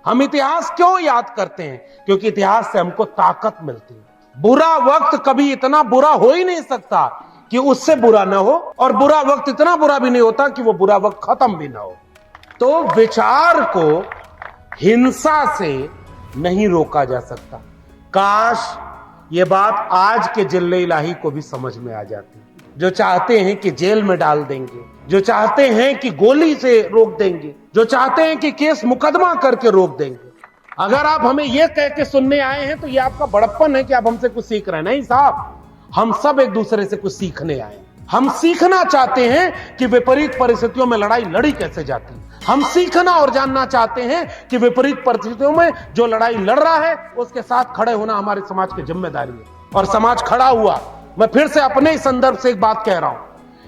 हम इतिहास क्यों याद करते हैं? क्योंकि इतिहास से हमको ताकत मिलती है। बुरा वक्त कभी इतना बुरा हो ही नहीं सकता कि उससे बुरा ना हो, और बुरा वक्त इतना बुरा भी नहीं होता कि वो बुरा वक्त खत्म भी ना हो। तो विचार को हिंसा से नहीं रोका जा सकता। काश ये बात आज के जिले इलाही को भी समझ में आ जाती। जो चाहते हैं कि जेल में डाल देंगे, जो चाहते हैं कि गोली से रोक देंगे, जो चाहते हैं कि केस मुकदमा करके रोक देंगे, अगर आप हमें यह कह के सुनने आए हैं तो ये आपका बड़प्पन है कि आप हमसे कुछ सीख रहे हैं। नहीं साहब, हम सब एक दूसरे से कुछ सीखने आए हैं। हम सीखना चाहते हैं कि विपरीत परिस्थितियों में लड़ाई लड़ी कैसे जाती है। हम सीखना और जानना चाहते हैं कि विपरीत परिस्थितियों में जो लड़ाई लड़ रहा है उसके साथ खड़े होना हमारे समाज की जिम्मेदारी है। और समाज खड़ा हुआ। मैं फिर से अपने ही संदर्भ से एक बात कह रहा हूं।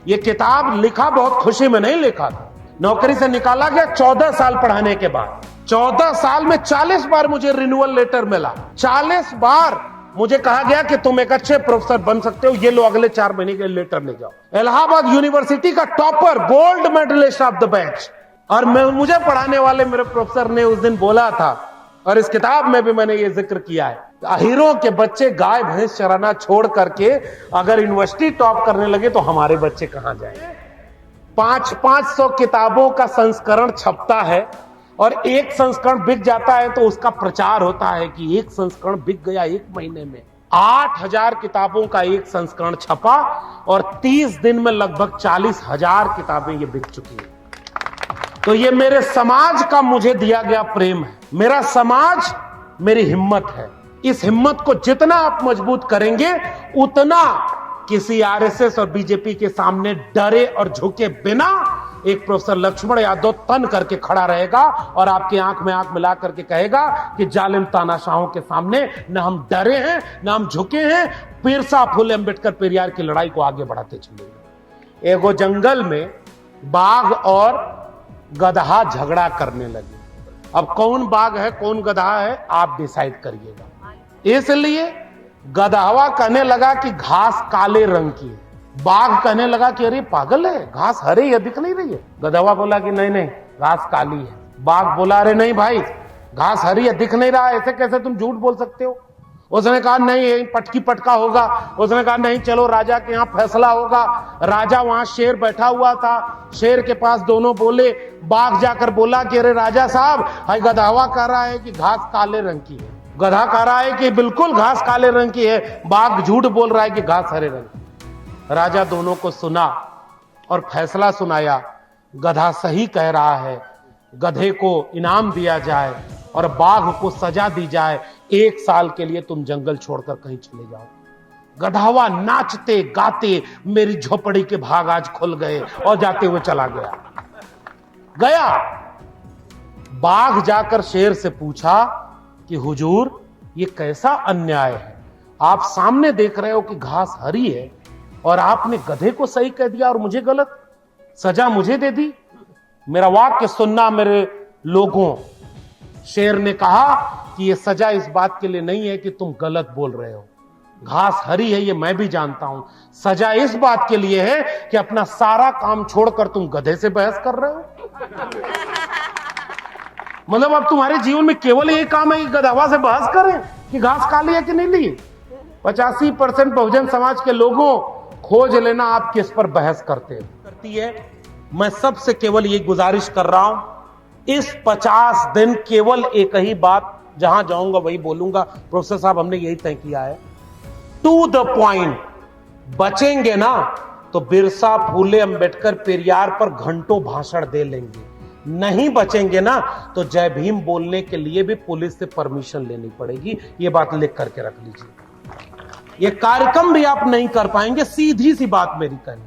यह किताब लिखा बहुत खुशी में नहीं लिखा था। नौकरी से निकाला गया 14 साल पढ़ाने के बाद। 14 साल में 40 बार मुझे रिन्यूअल लेटर मिला। 40 बार मुझे कहा गया कि तुम एक अच्छे प्रोफेसर बन सकते हो, ये लो अगले 4 महीने के लेटर ले जाओ। इलाहाबाद यूनिवर्सिटी का topper, gold medallist of the batch. और मुझे पढ़ाने वाले मेरे प्रोफेसर ने उस दिन बोला था, और इस किताब में भी मैंने ये जिक्र किया है, हीरो के बच्चे गाय भैंस चराना छोड़ करके अगर यूनिवर्सिटी टॉप करने लगे तो हमारे बच्चे कहां जाएंगे। 500 किताबों का संस्करण छपता है और एक संस्करण बिक जाता है तो उसका प्रचार होता है कि एक संस्करण बिक गया 1 महीने में। 8000 किताबों का एक संस्करण छपा और 30 दिन में लगभग 40,000 किताबें ये बिक चुकी हैं। तो ये मेरे समाज का मुझे दिया गया प्रेम है। मेरा समाज मेरी हिम्मत है। इस हिम्मत को जितना आप मजबूत करेंगे उतना किसी आरएसएस और बीजेपी के सामने डरे और झुके बिना एक प्रोफेसर लक्ष्मण यादव तन करके खड़ा रहेगा और आपकी आंख में आंख मिला करके कहेगा कि जालिम तानाशाहों के सामने न हम डरे हैं न हम झुके हैं। पिरसा फुले अंबेडकर पेरियार की लड़ाई को आगे बढ़ाते चलेंगे। एगो जंगल में बाघ और गधा झगड़ा करने लगे। अब कौन बाघ है कौन गधा है आप डिसाइड करिएगा। इसलिए गधावा कहने लगा कि घास काले रंग की है। बाघ कहने लगा कि अरे पागल है, घास हरे है, दिख नहीं रही है। गधावा बोला कि नहीं नहीं घास काली है। बाघ बोला अरे नहीं भाई घास हरी है, दिख नहीं रहा है, ऐसे कैसे तुम झूठ बोल सकते हो। उसने कहा नहीं पटकी पटका होगा। उसने कहा नहीं चलो राजा के यहाँ फैसला होगा। राजा वहां शेर बैठा हुआ था, शेर के पास दोनों बोले। बाघ जाकर बोला कि अरे राजा साहब हाय गधावा कह रहा है कि घास काले रंग की है, गधा कह रहा है कि बिल्कुल घास काले रंग की है, बाघ झूठ बोल रहा है कि घास हरे रंग की। राजा दोनों को सुना और फैसला सुनाया, गधा सही कह रहा है, गधे को इनाम दिया जाए और बाघ को सजा दी जाए, 1 साल के लिए तुम जंगल छोड़कर कहीं चले जाओ। गधावा नाचते गाते मेरी झोपड़ी के भाग आज खुल गए और जाते हुए चला गया। बाघ जाकर शेर से पूछा कि हुजूर ये कैसा अन्याय है, आप सामने देख रहे हो कि घास हरी है और आपने गधे को सही कह दिया और मुझे गलत, सजा मुझे दे दी। मेरा वाक्य सुनना मेरे लोगों। शेर ने कहा कि यह सजा इस बात के लिए नहीं है कि तुम गलत बोल रहे हो, घास हरी है ये मैं भी जानता हूं। सजा इस बात के लिए है कि अपना सारा काम छोड़कर तुम गधे से बहस कर रहे हो। मतलब अब तुम्हारे जीवन में केवल यही काम है कि गधावा से बहस करें कि घास काली है कि नहीं ली। 85% बहुजन समाज के लोगों खोज लेना आप किस पर बहस करती है। मैं सबसे केवल ये गुजारिश कर रहा हूं, इस 50 दिन केवल एक ही बात जहां जाऊंगा वही बोलूंगा। प्रोफेसर साहब हमने यही तय किया है, टू द पॉइंट। बचेंगे ना तो बिरसा फुले अंबेडकर पेरियार पर घंटों भाषण दे लेंगे, नहीं बचेंगे ना तो जय भीम बोलने के लिए भी पुलिस से परमिशन लेनी पड़ेगी। ये बात लिख करके रख लीजिए। ये कार्यक्रम भी आप नहीं कर पाएंगे, सीधी सी बात मेरी कहनी।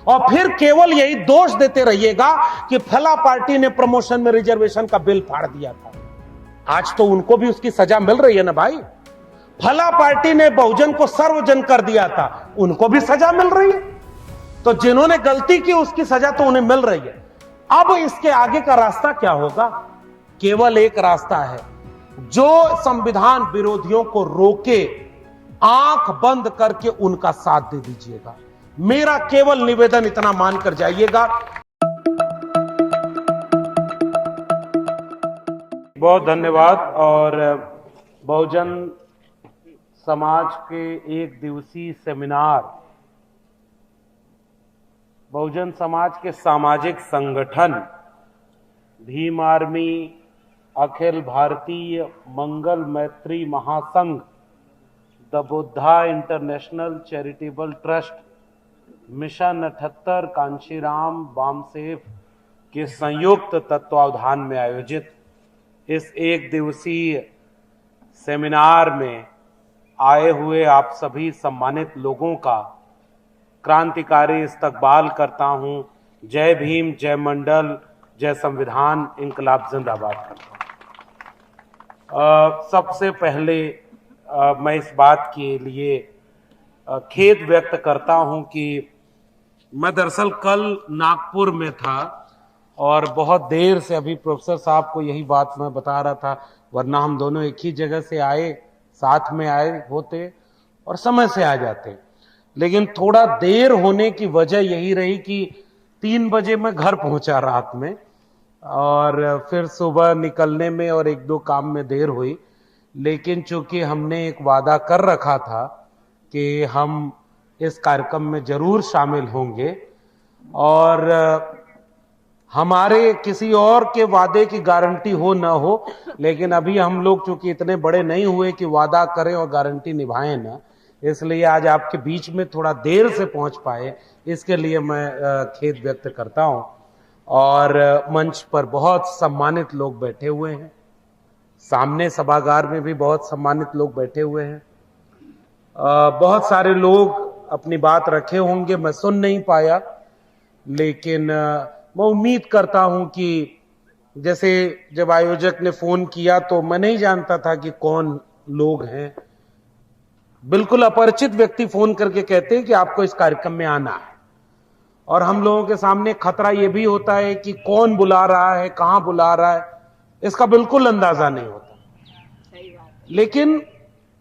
और फिर केवल यही दोष देते रहिएगा कि फला पार्टी ने प्रमोशन में रिजर्वेशन का बिल फाड़ दिया था। आज तो उनको भी उसकी सजा मिल रही है ना भाई। फला पार्टी ने बहुजन को सर्वजन कर दिया था, उनको भी सजा मिल रही है। तो जिन्होंने गलती की उसकी सजा तो उन्हें मिल रही है। अब इसके आगे का रास्ता क्या होगा? केवल एक रास्ता है, जो संविधान विरोधियों को रोके आंख बंद करके उनका साथ दे दीजिएगा। मेरा केवल निवेदन इतना मानकर जाइएगा। बहुत धन्यवाद। और बहुजन समाज के एक दिवसीय सेमिनार, बहुजन समाज के सामाजिक संगठन भीम आर्मी, अखिल भारतीय मंगल मैत्री महासंघ, the Buddha international charitable trust, mission 78 Kanshiram BAMCEF के संयुक्त तत्वावधान में आयोजित इस एक दिवसीय सेमिनार में आए हुए आप सभी सम्मानित लोगों का क्रांतिकारी इस्तकबाल करता हूं। जय भीम, जय मंडल, जय संविधान, इंकलाब जिंदाबाद करता हूं। सबसे पहले मैं इस बात के लिए खेद व्यक्त करता हूं कि मैं दरअसल कल नागपुर में था और बहुत देर से अभी प्रोफेसर साहब को यही बात मैं बता रहा था, वरना हम दोनों एक ही जगह से आए, साथ में आए होते और समय से आ जाते। लेकिन थोड़ा देर होने की वजह यही रही कि 3 बजे मैं घर पहुंचा रात में और फिर सुबह निकलने में और 1-2 काम में देर हुई। लेकिन चूंकि हमने एक वादा कर रखा था कि हम इस कार्यक्रम में जरूर शामिल होंगे और हमारे किसी और के वादे की गारंटी हो ना हो, लेकिन अभी हम लोग चूंकि इतने बड़े नहीं हुए कि वादा करें और गारंटी निभाएं ना, इसलिए आज आपके बीच में थोड़ा देर से पहुंच पाए, इसके लिए मैं खेद व्यक्त करता हूं। और मंच पर बहुत सम्मानित लोग बैठे हुए हैं, सामने सभागार में भी बहुत सम्मानित लोग बैठे हुए हैं। बहुत सारे लोग अपनी बात रखे होंगे, मैं सुन नहीं पाया, लेकिन मैं उम्मीद करता हूं कि जैसे जब आयोजक ने फोन किया तो मैं नहीं जानता था कि कौन लोग हैं। बिल्कुल अपरिचित व्यक्ति फोन करके कहते हैं कि आपको इस कार्यक्रम में आना है, और हम लोगों के सामने खतरा यह भी होता है कि कौन बुला रहा है, कहां बुला रहा है, इसका बिल्कुल अंदाजा नहीं होता। लेकिन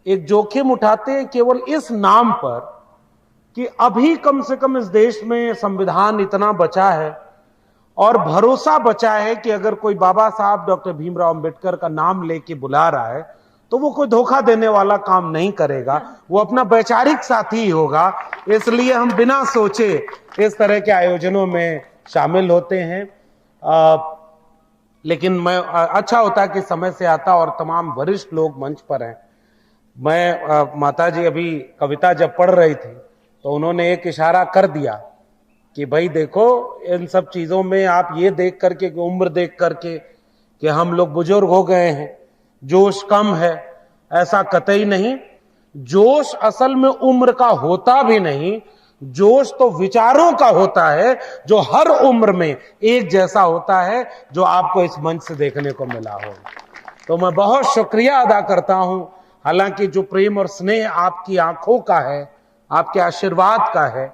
एक जोखिम उठाते हैं केवल इस नाम पर कि अभी कम से कम इस देश में संविधान इतना बचा है और भरोसा बचा है कि अगर कोई बाबा साहब डॉक्टर भीमराव अंबेडकर का नाम लेके बुला रहा है तो वो कोई धोखा देने वाला काम नहीं करेगा, वो अपना वैचारिक साथी ही होगा। इसलिए हम बिना सोचे इस तरह के आयोजनों में शामिल होते हैं। लेकिन मैं अच्छा होता कि समय से आता और तमाम वरिष्ठ लोग मंच पर हैं। मैं माता जी अभी कविता जब पढ़ रही थी तो उन्होंने एक इशारा कर दिया कि भाई देखो, इन सब चीजों में आप ये देख करके, उम्र देख करके कि हम लोग बुजुर्ग हो गए हैं, जोश कम है, ऐसा कतई नहीं। जोश असल में उम्र का होता भी नहीं, जोश तो विचारों का होता है जो हर उम्र में एक जैसा होता है, जो आपको इस मंच से देखने को मिला हो। तो मैं बहुत शुक्रिया अदा करता हूं। हालांकि जो प्रेम और स्नेह आपकी आंखों का है, आपके आशीर्वाद का है,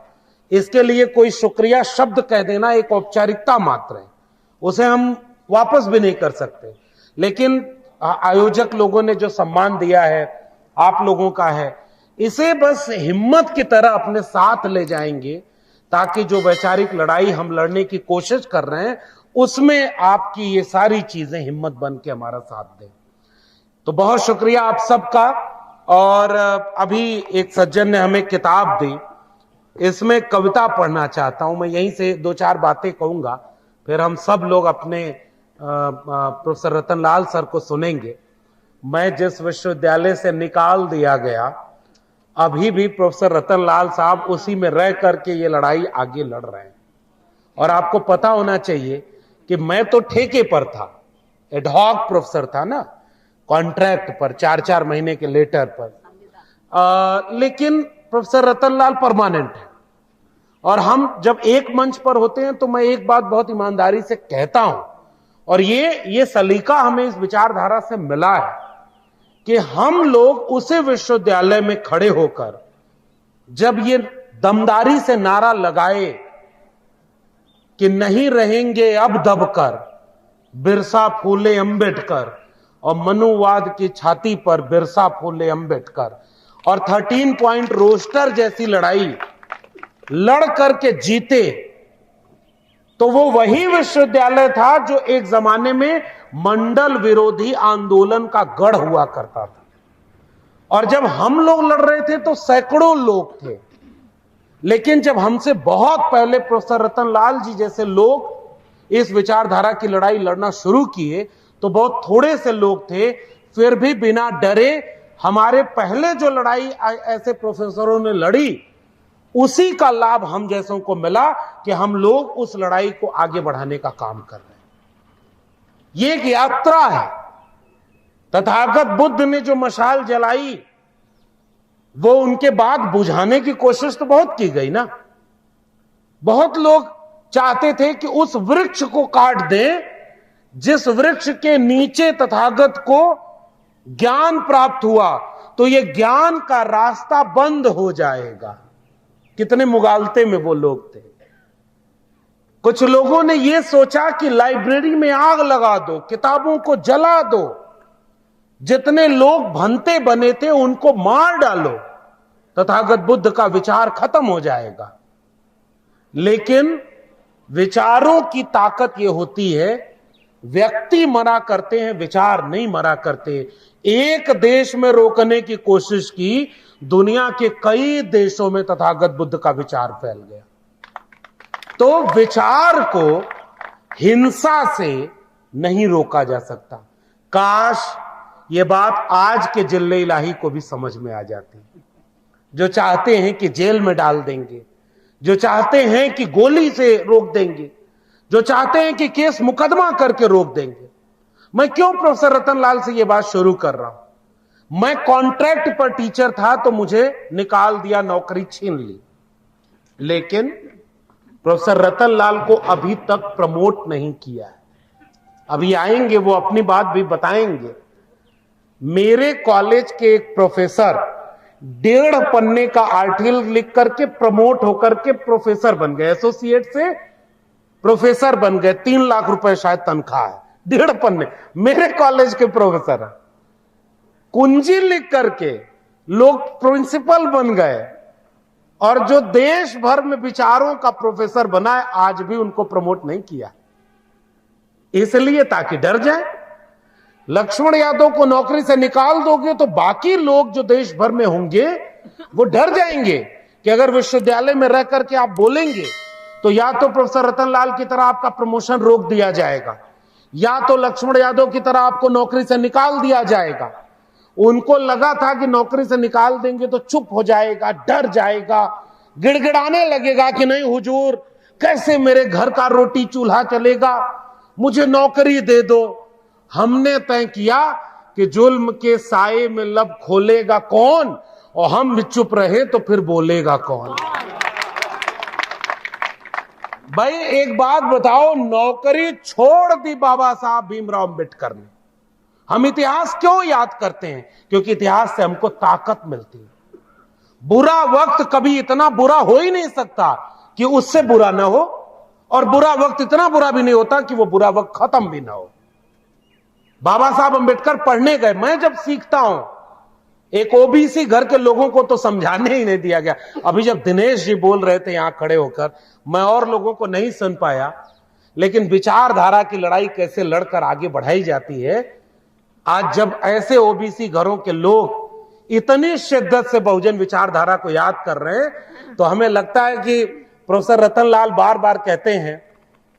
इसके लिए कोई शुक्रिया शब्द कह देना एक औपचारिकता मात्र है, उसे हम वापस भी नहीं कर सकते। लेकिन आयोजक लोगों ने जो सम्मान दिया है, आप लोगों का है, इसे बस हिम्मत की तरह अपने साथ ले जाएंगे ताकि जो वैचारिक लड़ाई हम लड़ने की कोशिश कर रहे हैं उसमें आपकी ये सारी चीजें हिम्मत बन के हमारा साथ दें। तो बहुत शुक्रिया आप सबका। और अभी एक सज्जन ने हमें किताब दी, इसमें कविता पढ़ना चाहता हूं। मैं यहीं से 2-4 बातें कहूंगा, फिर हम सब लोग अपने प्रोफेसर रतनलाल सर को सुनेंगे। मैं जिस विश्वविद्यालय से निकाल दिया गया, अभी भी प्रोफेसर रतनलाल साहब उसी में रह करके ये लड़ाई आगे लड़ रहे हैं। और आपको पता होना चाहिए कि मैं तो ठेके पर था, एडहॉक प्रोफेसर था ना, कॉन्ट्रैक्ट पर, 4-4 महीने के लेटर पर। लेकिन प्रोफेसर रतनलाल परमानेंट है। और हम जब एक मंच पर होते हैं तो मैं एक बात बहुत ईमानदारी से कहता हूं, और ये सलीका हमें इस विचारधारा से मिला है कि हम लोग उसे विश्वविद्यालय में खड़े होकर जब ये दमदारी से नारा लगाए कि नहीं रहेंगे अब दबकर, बिरसा फूले अंबेडकर, और मनुवाद की छाती पर बिरसा फूले अंबेडकर, और 13 पॉइंट रोस्टर जैसी लड़ाई लड़ करके जीते, तो वो वही विश्वविद्यालय था जो एक जमाने में मंडल विरोधी आंदोलन का गढ़ हुआ करता था। और जब हम लोग लड़ रहे थे तो सैकड़ों लोग थे, लेकिन जब हमसे बहुत पहले प्रोफेसर रतनलाल जी जैसे लोग इस विचारधारा की लड़ाई लड़ना शुरू किए तो बहुत थोड़े से लोग थे। फिर भी बिना डरे हमारे पहले जो लड़ाई ऐसे प्रोफेसरों ने लड़ी, उसी का लाभ हम जैसों को मिला कि हम लोग उस लड़ाई को आगे बढ़ाने का काम कर रहे हैं। ये एक यात्रा है। तथागत बुद्ध ने जो मशाल जलाई वो उनके बाद बुझाने की कोशिश तो बहुत की गई ना। बहुत लोग चाहते थे कि उस वृक्ष को काट दें जिस वृक्ष के नीचे तथागत को ज्ञान प्राप्त हुआ, तो ये ज्ञान का रास्ता बंद हो जाएगा। कितने मुगालते में वो लोग थे। कुछ लोगों ने यह सोचा कि लाइब्रेरी में आग लगा दो, किताबों को जला दो, जितने लोग भंते बने थे उनको मार डालो, तथागत बुद्ध का विचार खत्म हो जाएगा। लेकिन विचारों की ताकत यह होती है, व्यक्ति मरा करते हैं, विचार नहीं मरा करते। एक देश में रोकने की कोशिश की, दुनिया के कई देशों में तथागत बुद्ध का विचार फैल गया। तो विचार को हिंसा से नहीं रोका जा सकता। काश ये बात आज के जिले इलाही को भी समझ में आ जाती। जो चाहते हैं कि जेल में डाल देंगे, जो चाहते हैं कि गोली से रोक देंगे, जो चाहते हैं कि केस मुकदमा करके रोक देंगे। मैं क्यों प्रोफेसर रतनलाल से यह बात शुरू कर रहा हूं? मैं कॉन्ट्रैक्ट पर टीचर था तो मुझे निकाल दिया, नौकरी छीन ली। लेकिन प्रोफेसर रतनलाल को अभी तक प्रमोट नहीं किया है। अभी आएंगे, वो अपनी बात भी बताएंगे। मेरे कॉलेज के एक प्रोफेसर 1.5 पन्ने का आर्टिकल लिख करके प्रमोट होकर के प्रोफेसर बन गए, एसोसिएट से प्रोफेसर बन गए। 3 लाख रुपए शायद तनख्वाह है, 1.5 पन्ने। मेरे कॉलेज के प्रोफेसर है। कुंजी लिख करके लोग प्रिंसिपल बन गए, और जो देश भर में विचारों का प्रोफेसर बना है, आज भी उनको प्रमोट नहीं किया। इसलिए ताकि डर जाए। लक्ष्मण यादव को नौकरी से निकाल दोगे तो बाकी लोग जो देश भर में होंगे वो डर जाएंगे कि अगर विश्वविद्यालय में रह करके आप बोलेंगे तो या तो प्रोफेसर रतनलाल की तरह आपका प्रमोशन रोक दिया जाएगा, या तो लक्ष्मण यादव की तरह आपको नौकरी से निकाल दिया जाएगा। उनको लगा था कि नौकरी से निकाल देंगे तो चुप हो जाएगा, डर जाएगा, गिड़गिड़ाने लगेगा कि नहीं हुजूर, कैसे मेरे घर का रोटी चूल्हा चलेगा, मुझे नौकरी दे दो। हमने तय किया कि जुल्म के साए में लब खोलेगा कौन, और हम भी चुप रहे तो फिर बोलेगा कौन। भाई एक बात बताओ, नौकरी छोड़ दी बाबा साहब भीमराव अंबेडकर ने। हम इतिहास क्यों याद करते हैं? क्योंकि इतिहास से हमको ताकत मिलती है। बुरा वक्त कभी इतना बुरा हो ही नहीं सकता कि उससे बुरा ना हो, और बुरा वक्त इतना बुरा भी नहीं होता कि वो बुरा वक्त खत्म भी ना हो। बाबा साहब अंबेडकर पढ़ने गए। मैं जब सीखता हूं, एक ओबीसी घर के लोगों को तो समझाने ही नहीं दिया गया। अभी जब दिनेश जी बोल रहे थे यहां खड़े होकर, मैं और लोगों को नहीं सुन पाया, लेकिन विचारधारा की लड़ाई कैसे लड़कर आगे बढ़ाई जाती है। आज जब ऐसे ओबीसी घरों के लोग इतनी शिद्दत से बहुजन विचारधारा को याद कर रहे हैं, तो हमें लगता है कि प्रोफेसर रतनलाल बार बार कहते हैं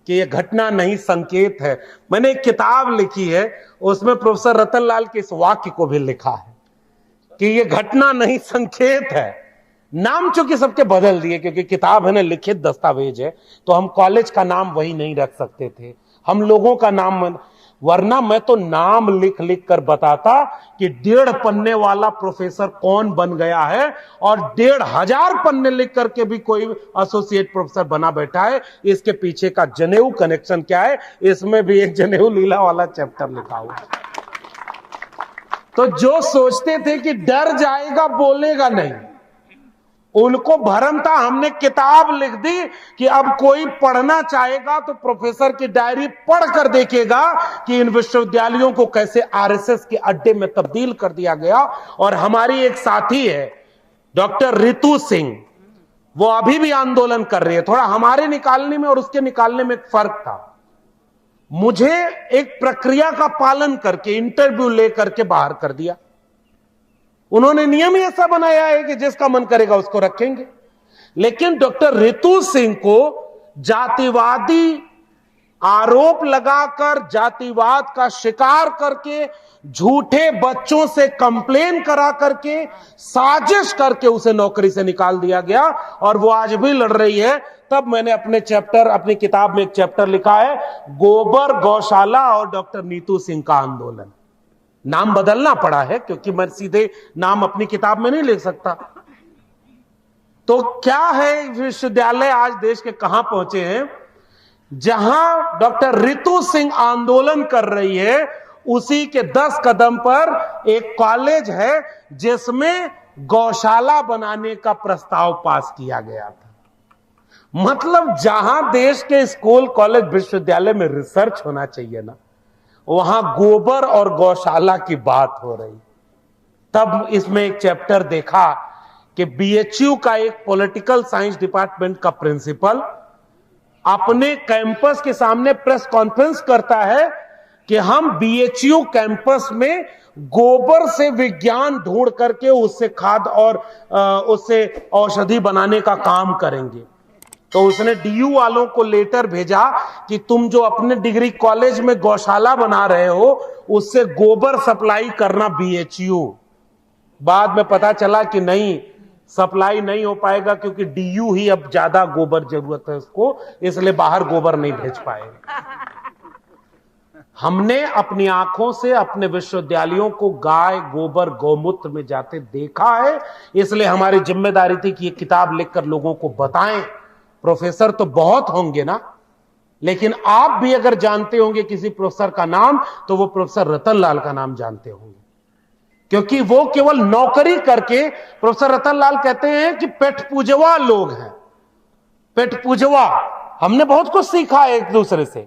कि यह घटना नहीं संकेत है। मैंने एक किताब लिखी है, उसमें प्रोफेसर रतनलाल के इस वाक्य को भी लिखा है कि यह घटना नहीं संकेत है। नाम चूंकि सबके बदल दिए, क्योंकि किताब है ना, लिखित दस्तावेज है, तो हम कॉलेज का नाम वही नहीं रख सकते थे, हम लोगों का नाम। वरना मैं तो नाम लिख लिख कर बताता कि 1.5 पन्ने वाला प्रोफेसर कौन बन गया है, और 1,500 पन्ने लिख करके भी कोई एसोसिएट प्रोफेसर बना बैठा है। इसके पीछे का जनेऊ कनेक्शन क्या है, इसमें भी एक जनेऊ लीला वाला चैप्टर लिखा हुआ। तो जो सोचते थे कि डर जाएगा, बोलेगा नहीं, उनको भरम था। हमने किताब लिख दी कि अब कोई पढ़ना चाहेगा तो प्रोफेसर की डायरी पढ़कर देखेगा कि इन विश्वविद्यालयों को कैसे आरएसएस के अड्डे में तब्दील कर दिया गया। और हमारी एक साथी है डॉक्टर रितु सिंह, वो अभी भी आंदोलन कर रही है। थोड़ा हमारे निकालने में और उसके निकालने में एक फर्क था। मुझे एक प्रक्रिया का पालन करके इंटरव्यू लेकर के बाहर कर दिया। उन्होंने नियम ही ऐसा बनाया है कि जिसका मन करेगा उसको रखेंगे। लेकिन डॉक्टर रितु सिंह को जातिवादी आरोप लगाकर, जातिवाद का शिकार करके, झूठे बच्चों से कंप्लेन करा करके, साजिश करके उसे नौकरी से निकाल दिया गया और वो आज भी लड़ रही है। तब मैंने अपनी किताब में एक चैप्टर लिखा है, गोबर गौशाला और डॉक्टर नीतू सिंह का आंदोलन। नाम बदलना पड़ा है क्योंकि मैं सीधे नाम अपनी किताब में नहीं लिख सकता। तो क्या है, विश्वविद्यालय आज देश के कहां पहुंचे हैं? जहां डॉक्टर रितु सिंह आंदोलन कर रही है, उसी के 10 कदम पर एक कॉलेज है जिसमें गौशाला बनाने का प्रस्ताव पास किया गया था। मतलब जहां देश के स्कूल, कॉलेज, विश्वविद्यालय में रिसर्च होना चाहिए ना, वहां गोबर और गौशाला की बात हो रही। तब इसमें एक चैप्टर देखा कि बीएचयू का एक पॉलिटिकल साइंस डिपार्टमेंट का प्रिंसिपल अपने कैंपस के सामने प्रेस कॉन्फ्रेंस करता है कि हम बीएचयू कैंपस में गोबर से विज्ञान ढूंढ करके उससे खाद और उससे औषधि बनाने का काम करेंगे। तो उसने डीयू वालों को लेटर भेजा कि तुम जो अपने डिग्री कॉलेज में गौशाला बना रहे हो, उससे गोबर सप्लाई करना बीएचयू। बाद में पता चला कि नहीं, सप्लाई नहीं हो पाएगा क्योंकि डीयू ही अब ज्यादा गोबर जरूरत है उसको, इसलिए बाहर गोबर नहीं भेज पाए। हमने अपनी आंखों से अपने विश्वविद्यालयों को गाय, गोबर, गौमूत्र में जाते देखा है, इसलिए हमारी जिम्मेदारी थी कि ये किताब लिखकर लोगों को बताएं। प्रोफेसर तो बहुत होंगे ना, लेकिन आप भी अगर जानते होंगे किसी प्रोफेसर का नाम, तो वो प्रोफेसर रतनलाल का नाम जानते होंगे, क्योंकि वो केवल नौकरी करके, प्रोफेसर रतनलाल कहते हैं कि पेट पूजवा लोग हैं। पेट पूजवा, हमने बहुत कुछ सीखा है एक दूसरे से।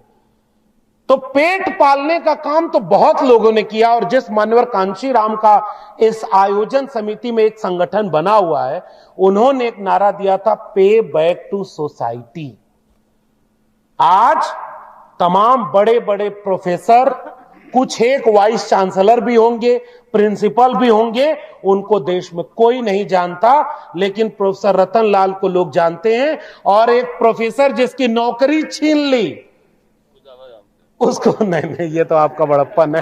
तो पेट पालने का काम तो बहुत लोगों ने किया, और जिस मान्यवर कांशीराम का इस आयोजन समिति में एक संगठन बना हुआ है, उन्होंने एक नारा दिया था, पे बैक टू सोसाइटी। आज तमाम बड़े बड़े प्रोफेसर, कुछ एक वाइस चांसलर भी होंगे, प्रिंसिपल भी होंगे, उनको देश में कोई नहीं जानता, लेकिन प्रोफेसर रतनलाल को लोग जानते हैं। और एक प्रोफेसर जिसकी नौकरी छीन ली, उसको नहीं, ये तो आपका बड़प्पन है।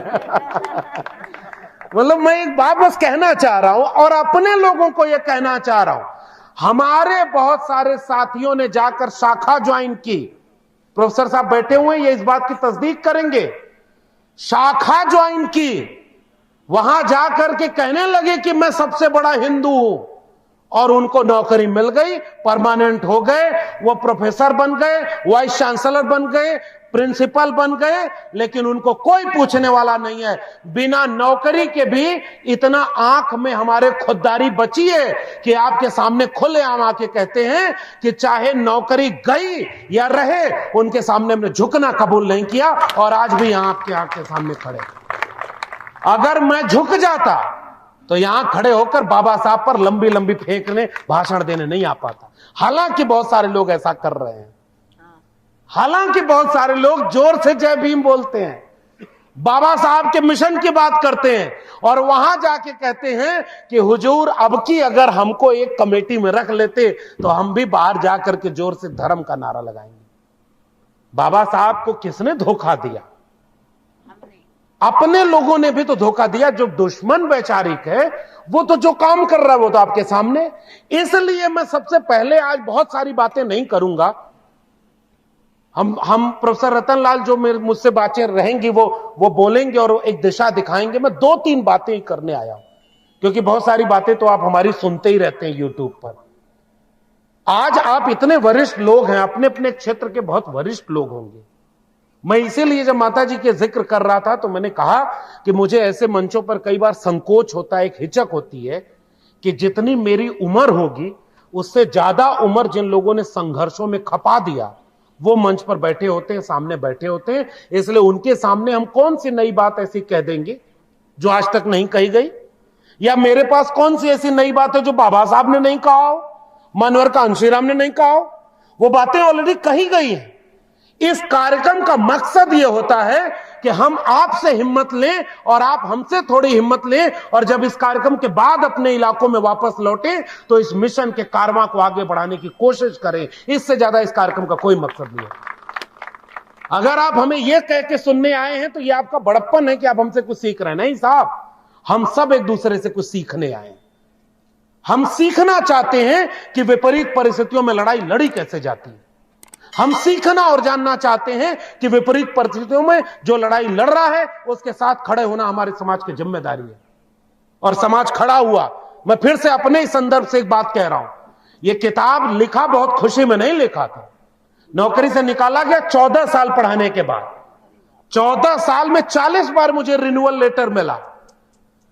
मतलब मैं एक बात बस कहना चाह रहा हूं, और अपने लोगों को यह कहना चाह रहा हूं, हमारे बहुत सारे साथियों ने जाकर शाखा ज्वाइन की। प्रोफेसर साहब बैठे हुए हैं, ये इस बात की तस्दीक करेंगे। शाखा ज्वाइन की, वहां जाकर के कहने लगे कि मैं सबसे बड़ा हिंदू हूं, और उनको नौकरी मिल गई, परमानेंट हो गए, वो प्रोफेसर बन गए, वाइस चांसलर बन गए, प्रिंसिपल बन गए, लेकिन उनको कोई पूछने वाला नहीं है। बिना नौकरी के भी इतना आंख में हमारे खुददारी बची है कि आपके सामने खुलेआम आके कहते हैं कि चाहे नौकरी गई या रहे, उनके सामने हमने झुकना कबूल नहीं किया, और आज भी यहां आपके आंख के सामने खड़े। अगर मैं झुक जाता तो यहां खड़े होकर बाबा साहब पर लंबी लंबी फेंकने, भाषण देने नहीं आ पाता। हालांकि बहुत सारे लोग ऐसा कर रहे हैं, हालांकि बहुत सारे लोग जोर से जय भीम बोलते हैं, बाबा साहब के मिशन की बात करते हैं, और वहां जाके कहते हैं कि हुजूर अब की अगर हमको एक कमेटी में रख लेते तो हम भी बाहर जाकर के जोर से धर्म का नारा लगाएंगे। बाबा साहब को किसने धोखा दिया? अपने लोगों ने भी तो धोखा दिया। जो दुश्मन वैचारिक है, वो तो जो काम कर रहा है वो तो आपके सामने। इसलिए मैं सबसे पहले आज बहुत सारी बातें नहीं करूंगा। हम प्रोफेसर रतनलाल जो मुझसे बातें रहेंगी वो बोलेंगे और एक दिशा दिखाएंगे। मैं 2-3 बातें ही करने आया हूं, क्योंकि बहुत सारी बातें तो आप हमारी सुनते ही रहते हैं यूट्यूब पर। आज आप इतने वरिष्ठ लोग हैं, अपने अपने क्षेत्र के बहुत वरिष्ठ लोग होंगे। मैं इसीलिए जब माता जी के जिक्र कर रहा था तो मैंने कहा कि मुझे ऐसे मंचों पर कई बार संकोच होता है, एक हिचक होती है कि जितनी मेरी उम्र होगी उससे ज्यादा उम्र जिन लोगों ने संघर्षों में खपा दिया, वो मंच पर बैठे होते हैं, सामने बैठे होते हैं। इसलिए उनके सामने हम कौन सी नई बात ऐसी कह देंगे जो आज तक नहीं कही गई, या मेरे पास कौन सी ऐसी नई बात है जो बाबा साहब ने नहीं कहा हो, मान्यवर कांशीराम ने नहीं कहा हो। वो बातें ऑलरेडी कही गई हैं। इस कार्यक्रम का मकसद यह होता है कि हम आपसे हिम्मत लें और आप हमसे थोड़ी हिम्मत लें, और जब इस कार्यक्रम के बाद अपने इलाकों में वापस लौटें तो इस मिशन के कारवां को आगे बढ़ाने की कोशिश करें। इससे ज्यादा इस कार्यक्रम का कोई मकसद नहीं है। अगर आप हमें यह कह के सुनने आए हैं तो यह आपका बड़प्पन है कि आप हमसे कुछ सीख रहे हैं। नहीं साहब, हम सब एक दूसरे से कुछ सीखने आए हैं। हम सीखना चाहते हैं कि विपरीत परिस्थितियों में लड़ाई लड़ी कैसे जाती है। हम सीखना और जानना चाहते हैं कि विपरीत परिस्थितियों में जो लड़ाई लड़ रहा है उसके साथ खड़े होना हमारे समाज की जिम्मेदारी है। और समाज खड़ा हुआ। मैं फिर से अपने ही संदर्भ से एक बात कह रहा हूं, यह किताब लिखा बहुत खुशी में नहीं लिखा था। नौकरी से निकाला गया 14 साल पढ़ाने के बाद। 14 साल में 40 बार मुझे रिन्यूअल लेटर मिला।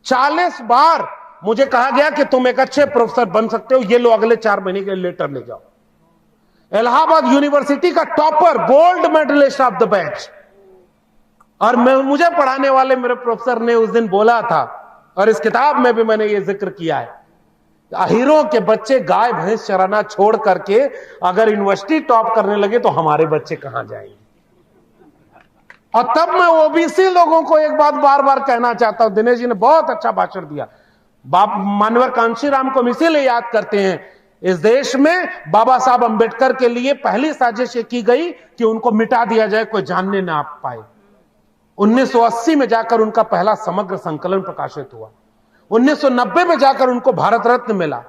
40 बार मुझे कहा गया कि तुम एक अच्छे प्रोफेसर बन सकते हो, ये लो अगले 4 महीने के लेटर ले जाओ। इलाहाबाद यूनिवर्सिटी का topper, gold medallist of the batch. और मुझे पढ़ाने वाले मेरे प्रोफेसर ने उस दिन बोला था, और इस किताब में भी मैंने ये जिक्र किया है, हीरो के बच्चे गाय भैंस चराना छोड़ करके अगर यूनिवर्सिटी टॉप करने लगे तो हमारे बच्चे कहां जाएंगे। और तब मैं ओबीसी लोगों को एक बात बार बार कहना चाहता हूं, दिनेश जी ने बहुत अच्छा भाषण दिया। मानवर कांशीराम को हम इसीलिए याद करते हैं, इस देश में बाबा साहब अंबेडकर के लिए पहली साजिश ये की गई कि उनको मिटा दिया जाए, कोई जानने ना पाए। 1980 में जाकर उनका पहला समग्र संकलन प्रकाशित हुआ। 1990 में जाकर उनको भारत रत्न मिला।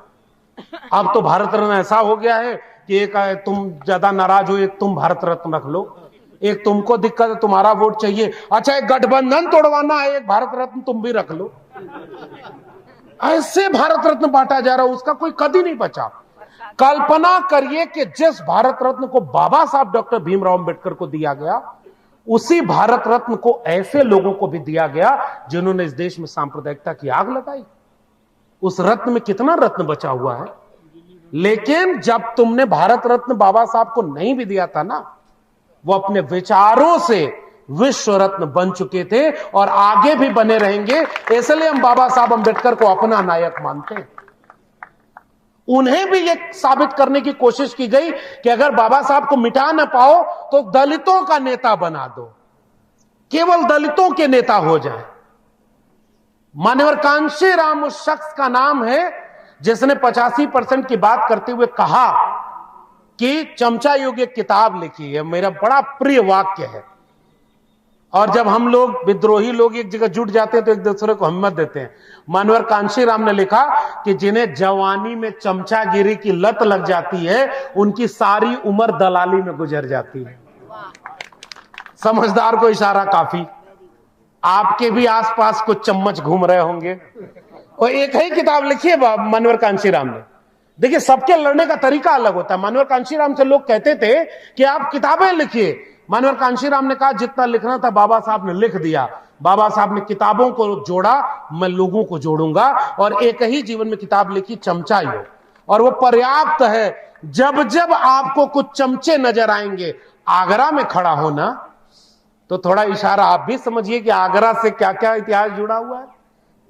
अब तो भारत रत्न ऐसा हो गया है कि एक तुम ज्यादा नाराज हो, एक तुम भारत रत्न रख लो, एक तुमको दिक्कत है तुम्हारा वोट चाहिए, अच्छा एक गठबंधन तोड़वाना है, एक भारत रत्न तुम भी रख लो। ऐसे भारत रत्न बांटा जा रहा है, उसका कोई कदी नहीं बचा। कल्पना करिए कि जिस भारत रत्न को बाबा साहब डॉक्टर भीमराव अंबेडकर को दिया गया, उसी भारत रत्न को ऐसे लोगों को भी दिया गया जिन्होंने इस देश में सांप्रदायिकता की आग लगाई। उस रत्न में कितना रत्न बचा हुआ है। लेकिन जब तुमने भारत रत्न बाबा साहब को नहीं भी दिया था ना, वो अपने विचारों से विश्व रत्न बन चुके थे और आगे भी बने रहेंगे। इसलिए हम बाबा साहब अंबेडकर को अपना नायक मानते हैं। उन्हें भी यह साबित करने की कोशिश की गई कि अगर बाबा साहब को मिटा ना पाओ तो दलितों का नेता बना दो, केवल दलितों के नेता हो जाए। मान्यवर कांशीराम उस शख्स का नाम है जिसने 85% की बात करते हुए कहा कि चमचा युग एक किताब लिखी है। मेरा बड़ा प्रिय वाक्य है। और जब हम लोग विद्रोही लोग एक जगह जुट जाते हैं तो एक दूसरे को हिम्मत देते हैं। मानवर कांशीराम ने लिखा कि जिन्हें जवानी में चमचागिरी की लत लग जाती है, उनकी सारी उम्र दलाली में गुजर जाती है। समझदार को इशारा काफी। आपके भी आसपास कुछ चम्मच घूम रहे होंगे। और एक ही किताब लिखी है मानवर कांशीराम ने। देखिए, सबके लड़ने का तरीका अलग होता है। मानवर कांशीराम से लोग कहते थे कि आप किताबें लिखिए। मानवर कांशीराम ने कहा जितना लिखना था बाबा साहब ने लिख दिया। बाबा साहब ने किताबों को जोड़ा, मैं लोगों को जोड़ूंगा। और एक ही जीवन में किताब लिखी, चमचा योग, और वो पर्याप्त है। जब जब आपको कुछ चमचे नजर आएंगे आगरा में खड़ा होना, तो थोड़ा इशारा आप भी समझिए कि आगरा से क्या क्या इतिहास जुड़ा हुआ है।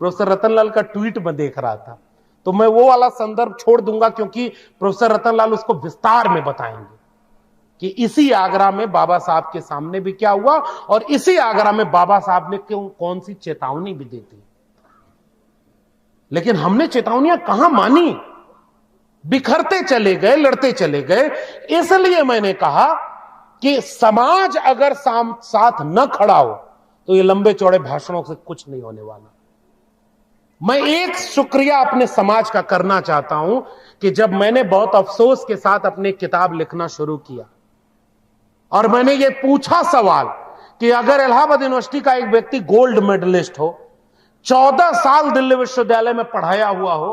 प्रोफेसर रतनलाल का ट्वीट में देख रहा था, तो मैं वो वाला संदर्भ छोड़ दूंगा क्योंकि प्रोफेसर रतनलाल उसको विस्तार में बताएंगे कि इसी आगरा में बाबा साहब के सामने भी क्या हुआ और इसी आगरा में बाबा साहब ने क्यों कौन सी चेतावनी भी दी थी। लेकिन हमने चेतावनियां कहां मानी, बिखरते चले गए, लड़ते चले गए। इसलिए मैंने कहा कि समाज अगर साथ न खड़ा हो तो ये लंबे चौड़े भाषणों से कुछ नहीं होने वाला। मैं एक शुक्रिया अपने समाज का करना चाहता हूं कि जब मैंने बहुत अफसोस के साथ अपनी किताब लिखना शुरू किया और मैंने ये पूछा सवाल कि अगर इलाहाबाद यूनिवर्सिटी का एक व्यक्ति गोल्ड मेडलिस्ट हो, 14 साल दिल्ली विश्वविद्यालय में पढ़ाया हुआ हो,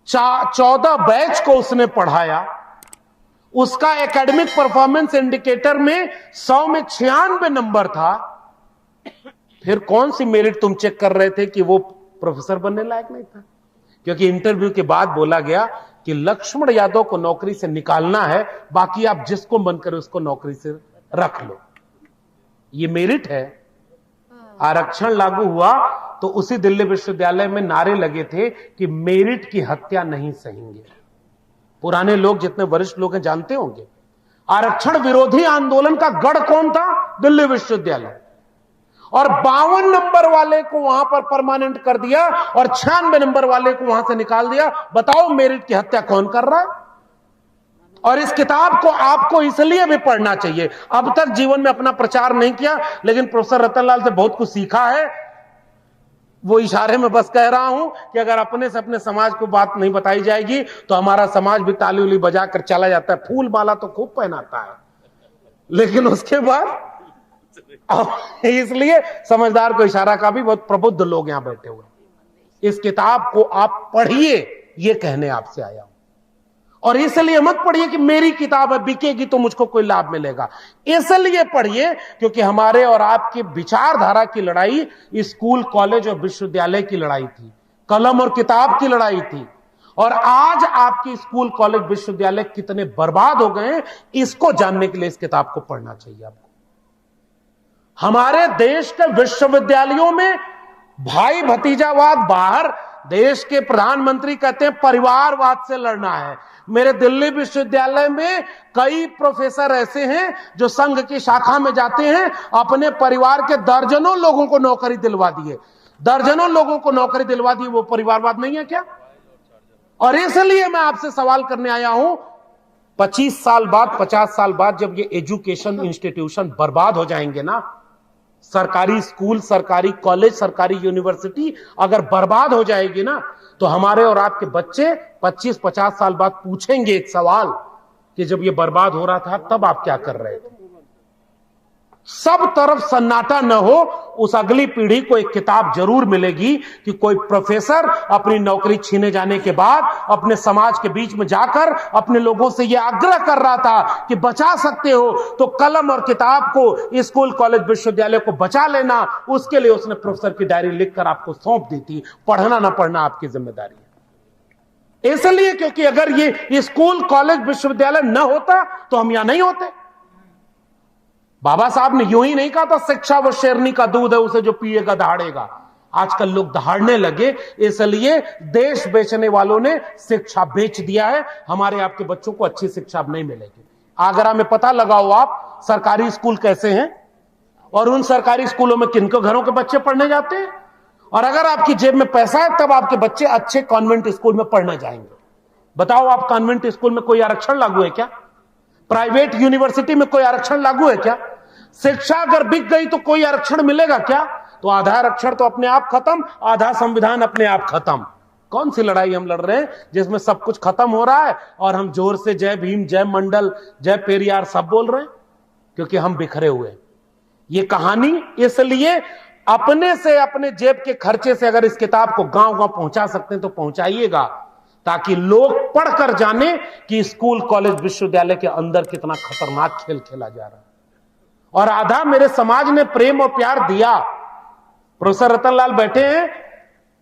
14 बैच को उसने पढ़ाया, उसका एकेडमिक परफॉर्मेंस इंडिकेटर में 100 में 96 नंबर था, फिर कौन सी मेरिट तुम चेक कर रहे थे कि वो प्रोफेसर बनने लायक नहीं था? क्योंकि इंटरव्यू के बाद बोला गया कि लक्ष्मण यादव को नौकरी से निकालना है, बाकी आप जिसको मन करे उसको नौकरी से रख लो। ये मेरिट है। आरक्षण लागू हुआ तो उसी दिल्ली विश्वविद्यालय में नारे लगे थे कि मेरिट की हत्या नहीं सहेंगे। पुराने लोग, जितने वरिष्ठ लोग हैं, जानते होंगे। आरक्षण विरोधी आंदोलन का गढ़ कौन था? दिल्ली विश्वविद्यालय। और 52 नंबर वाले को वहां पर परमानेंट कर दिया और 96 नंबर वाले को वहां से निकाल दिया। बताओ मेरिट की हत्या कौन कर रहा है? और इस किताब को आपको इसलिए भी पढ़ना चाहिए। अब तक जीवन में अपना प्रचार नहीं किया, लेकिन प्रोफेसर रतनलाल से बहुत कुछ सीखा है। वो इशारे में बस कह रहा हूं कि अगर अपने से अपने समाज को बात नहीं बताई जाएगी तो हमारा समाज भी ताली उली बजाकर चला जाता है। फूल माला तो खूब पहनाता है, लेकिन उसके बाद इसलिए समझदार को इशारा का भी बहुत प्रबुद्ध लोग यहां बैठे हुए। इस किताब को आप पढ़िए, ये कहने आपसे आया हूं। और इसलिए मत पढ़िए कि मेरी किताब है, बिकेगी तो मुझको कोई लाभ मिलेगा। इसलिए पढ़िए क्योंकि हमारे और आपकी विचारधारा की लड़ाई स्कूल, कॉलेज और विश्वविद्यालय की लड़ाई थी, कलम और किताब की लड़ाई थी। और आज आपकी स्कूल, कॉलेज, विश्वविद्यालय कितने बर्बाद हो गए हैं, इसको जानने के लिए इस किताब को पढ़ना चाहिए आपको। हमारे देश के विश्वविद्यालयों में भाई भतीजावाद बाहर, देश के प्रधानमंत्री कहते हैं परिवारवाद से लड़ना है। मेरे दिल्ली विश्वविद्यालय में कई प्रोफेसर ऐसे हैं जो संघ की शाखा में जाते हैं, अपने परिवार के दर्जनों लोगों को नौकरी दिलवा दिए, दर्जनों लोगों को नौकरी दिलवा दी। वो परिवारवाद नहीं है क्या? और इसलिए मैं आपसे सवाल करने आया हूं, 25 साल बाद, 50 साल बाद जब ये एजुकेशन इंस्टीट्यूशन बर्बाद हो जाएंगे ना, सरकारी स्कूल, सरकारी कॉलेज, सरकारी यूनिवर्सिटी अगर बर्बाद हो जाएगी ना, तो हमारे और आपके बच्चे 25-50 साल बाद पूछेंगे एक सवाल कि जब ये बर्बाद हो रहा था तब आप क्या कर रहे थे? सब तरफ सन्नाटा न हो, उस अगली पीढ़ी को एक किताब जरूर मिलेगी कि कोई प्रोफेसर अपनी नौकरी छीने जाने के बाद अपने समाज के बीच में जाकर अपने लोगों से यह आग्रह कर रहा था कि बचा सकते हो तो कलम और किताब को, स्कूल, कॉलेज, विश्वविद्यालय को बचा लेना। उसके लिए उसने प्रोफेसर की डायरी लिखकर आपको सौंप दी थी। पढ़ना ना पढ़ना आपकी जिम्मेदारी है। इसलिए क्योंकि अगर ये स्कूल, कॉलेज, विश्वविद्यालय न होता तो हम यहां नहीं होते। बाबा साहब ने यूं ही नहीं कहा था शिक्षा वो शेरनी का दूध है, उसे जो पिएगा दहाड़ेगा। आजकल लोग दहाड़ने लगे, इसलिए देश बेचने वालों ने शिक्षा बेच दिया है। हमारे आपके बच्चों को अच्छी शिक्षा अब नहीं मिलेगी। आगरा में पता लगाओ आप सरकारी स्कूल कैसे हैं और उन सरकारी स्कूलों में किनको घरों के बच्चे पढ़ने जाते हैं। और अगर आपकी जेब में पैसा है तब आपके बच्चे अच्छे कॉन्वेंट स्कूल में पढ़ने जाएंगे। बताओ आप, कॉन्वेंट स्कूल में कोई आरक्षण लागू है क्या? प्राइवेट यूनिवर्सिटी में कोई आरक्षण लागू है क्या? शिक्षा अगर बिक गई तो कोई आरक्षण मिलेगा क्या? तो आधा आरक्षण तो अपने आप खत्म, आधा संविधान अपने आप खत्म। कौन सी लड़ाई हम लड़ रहे हैं जिसमें सब कुछ खत्म हो रहा है और हम जोर से जय भीम, जय मंडल, जय पेरियार सब बोल रहे हैं? क्योंकि हम बिखरे हुए हैं। ये कहानी इसलिए अपने से, अपने जेब के खर्चे से अगर इस किताब को गांव गांव पहुंचा सकते हैं तो पहुंचाइएगा, ताकि लोग पढ़कर जाने कि स्कूल, कॉलेज, विश्वविद्यालय के अंदर कितना खतरनाक खेल खेला जा रहा है। और आधा मेरे समाज ने प्रेम और प्यार दिया। प्रोफेसर रतनलाल बैठे हैं,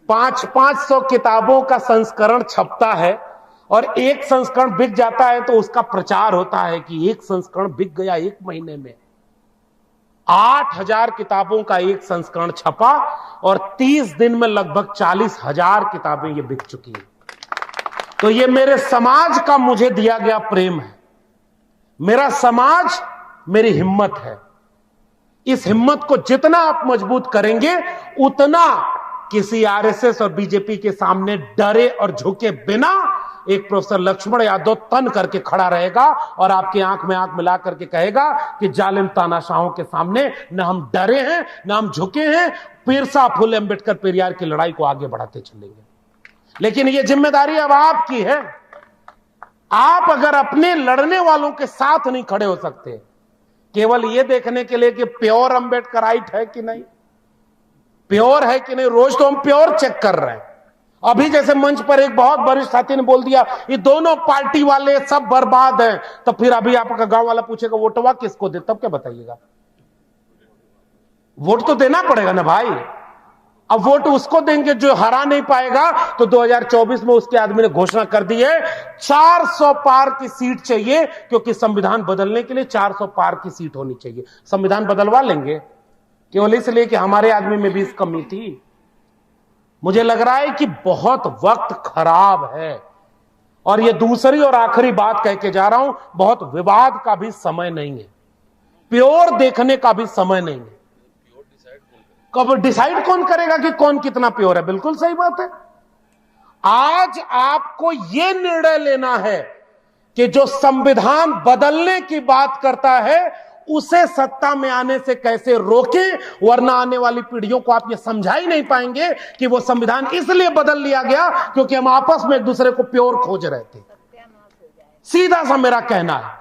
500 किताबों का संस्करण छपता है और एक संस्करण बिक जाता है तो उसका प्रचार होता है कि एक संस्करण बिक गया एक महीने में। 8000 किताबों का एक संस्करण छपा और 30 दिन में लगभग 40,000 किताबें ये बिक चुकी हैं। तो ये मेरे समाज का मुझे दिया गया प्रेम है। मेरा समाज मेरी हिम्मत है। इस हिम्मत को जितना आप मजबूत करेंगे उतना किसी आरएसएस और बीजेपी के सामने डरे और झुके बिना एक प्रोफेसर लक्ष्मण यादव तन करके खड़ा रहेगा और आपकी आंख में आंख मिला करके कहेगा कि जालिम तानाशाहों के सामने न हम डरे हैं न हम झुके हैं। पीरसा फुले अंबेडकर पेरियार की लड़ाई को आगे बढ़ाते चलेंगे। लेकिन यह जिम्मेदारी अब आपकी है। आप अगर अपने लड़ने वालों के साथ नहीं खड़े हो सकते केवल यह देखने के लिए कि प्योर अंबेडकराइट है कि नहीं, प्योर है कि नहीं, रोज तो हम प्योर चेक कर रहे हैं। अभी जैसे मंच पर एक बहुत वरिष्ठ साथी ने बोल दिया ये दोनों पार्टी वाले सब बर्बाद हैं, तो फिर अभी आपका गांव वाला पूछेगा वोटवा किसको दे, तब क्या बताइएगा? वोट तो देना पड़ेगा ना भाई। अब वोट उसको देंगे जो हरा नहीं पाएगा। तो 2024 में उसके आदमी ने घोषणा कर दी है 400 पार की सीट चाहिए, क्योंकि संविधान बदलने के लिए 400 पार की सीट होनी चाहिए। संविधान बदलवा लेंगे केवल इसलिए कि हमारे आदमी में भी इस कमी थी। मुझे लग रहा है कि बहुत वक्त खराब है और ये दूसरी और आखिरी बात कह के जा रहा हूं, बहुत विवाद का भी समय नहीं है, प्योर देखने का भी समय नहीं है। कब डिसाइड कौन करेगा कि कौन कितना प्योर है? बिल्कुल सही बात है। आज आपको यह निर्णय लेना है कि जो संविधान बदलने की बात करता है उसे सत्ता में आने से कैसे रोकें, वरना आने वाली पीढ़ियों को आप ये समझा ही नहीं पाएंगे कि वो संविधान इसलिए बदल लिया गया क्योंकि हम आपस में एक दूसरे को प्योर खोज रहे थे। सीधा सा मेरा कहना है,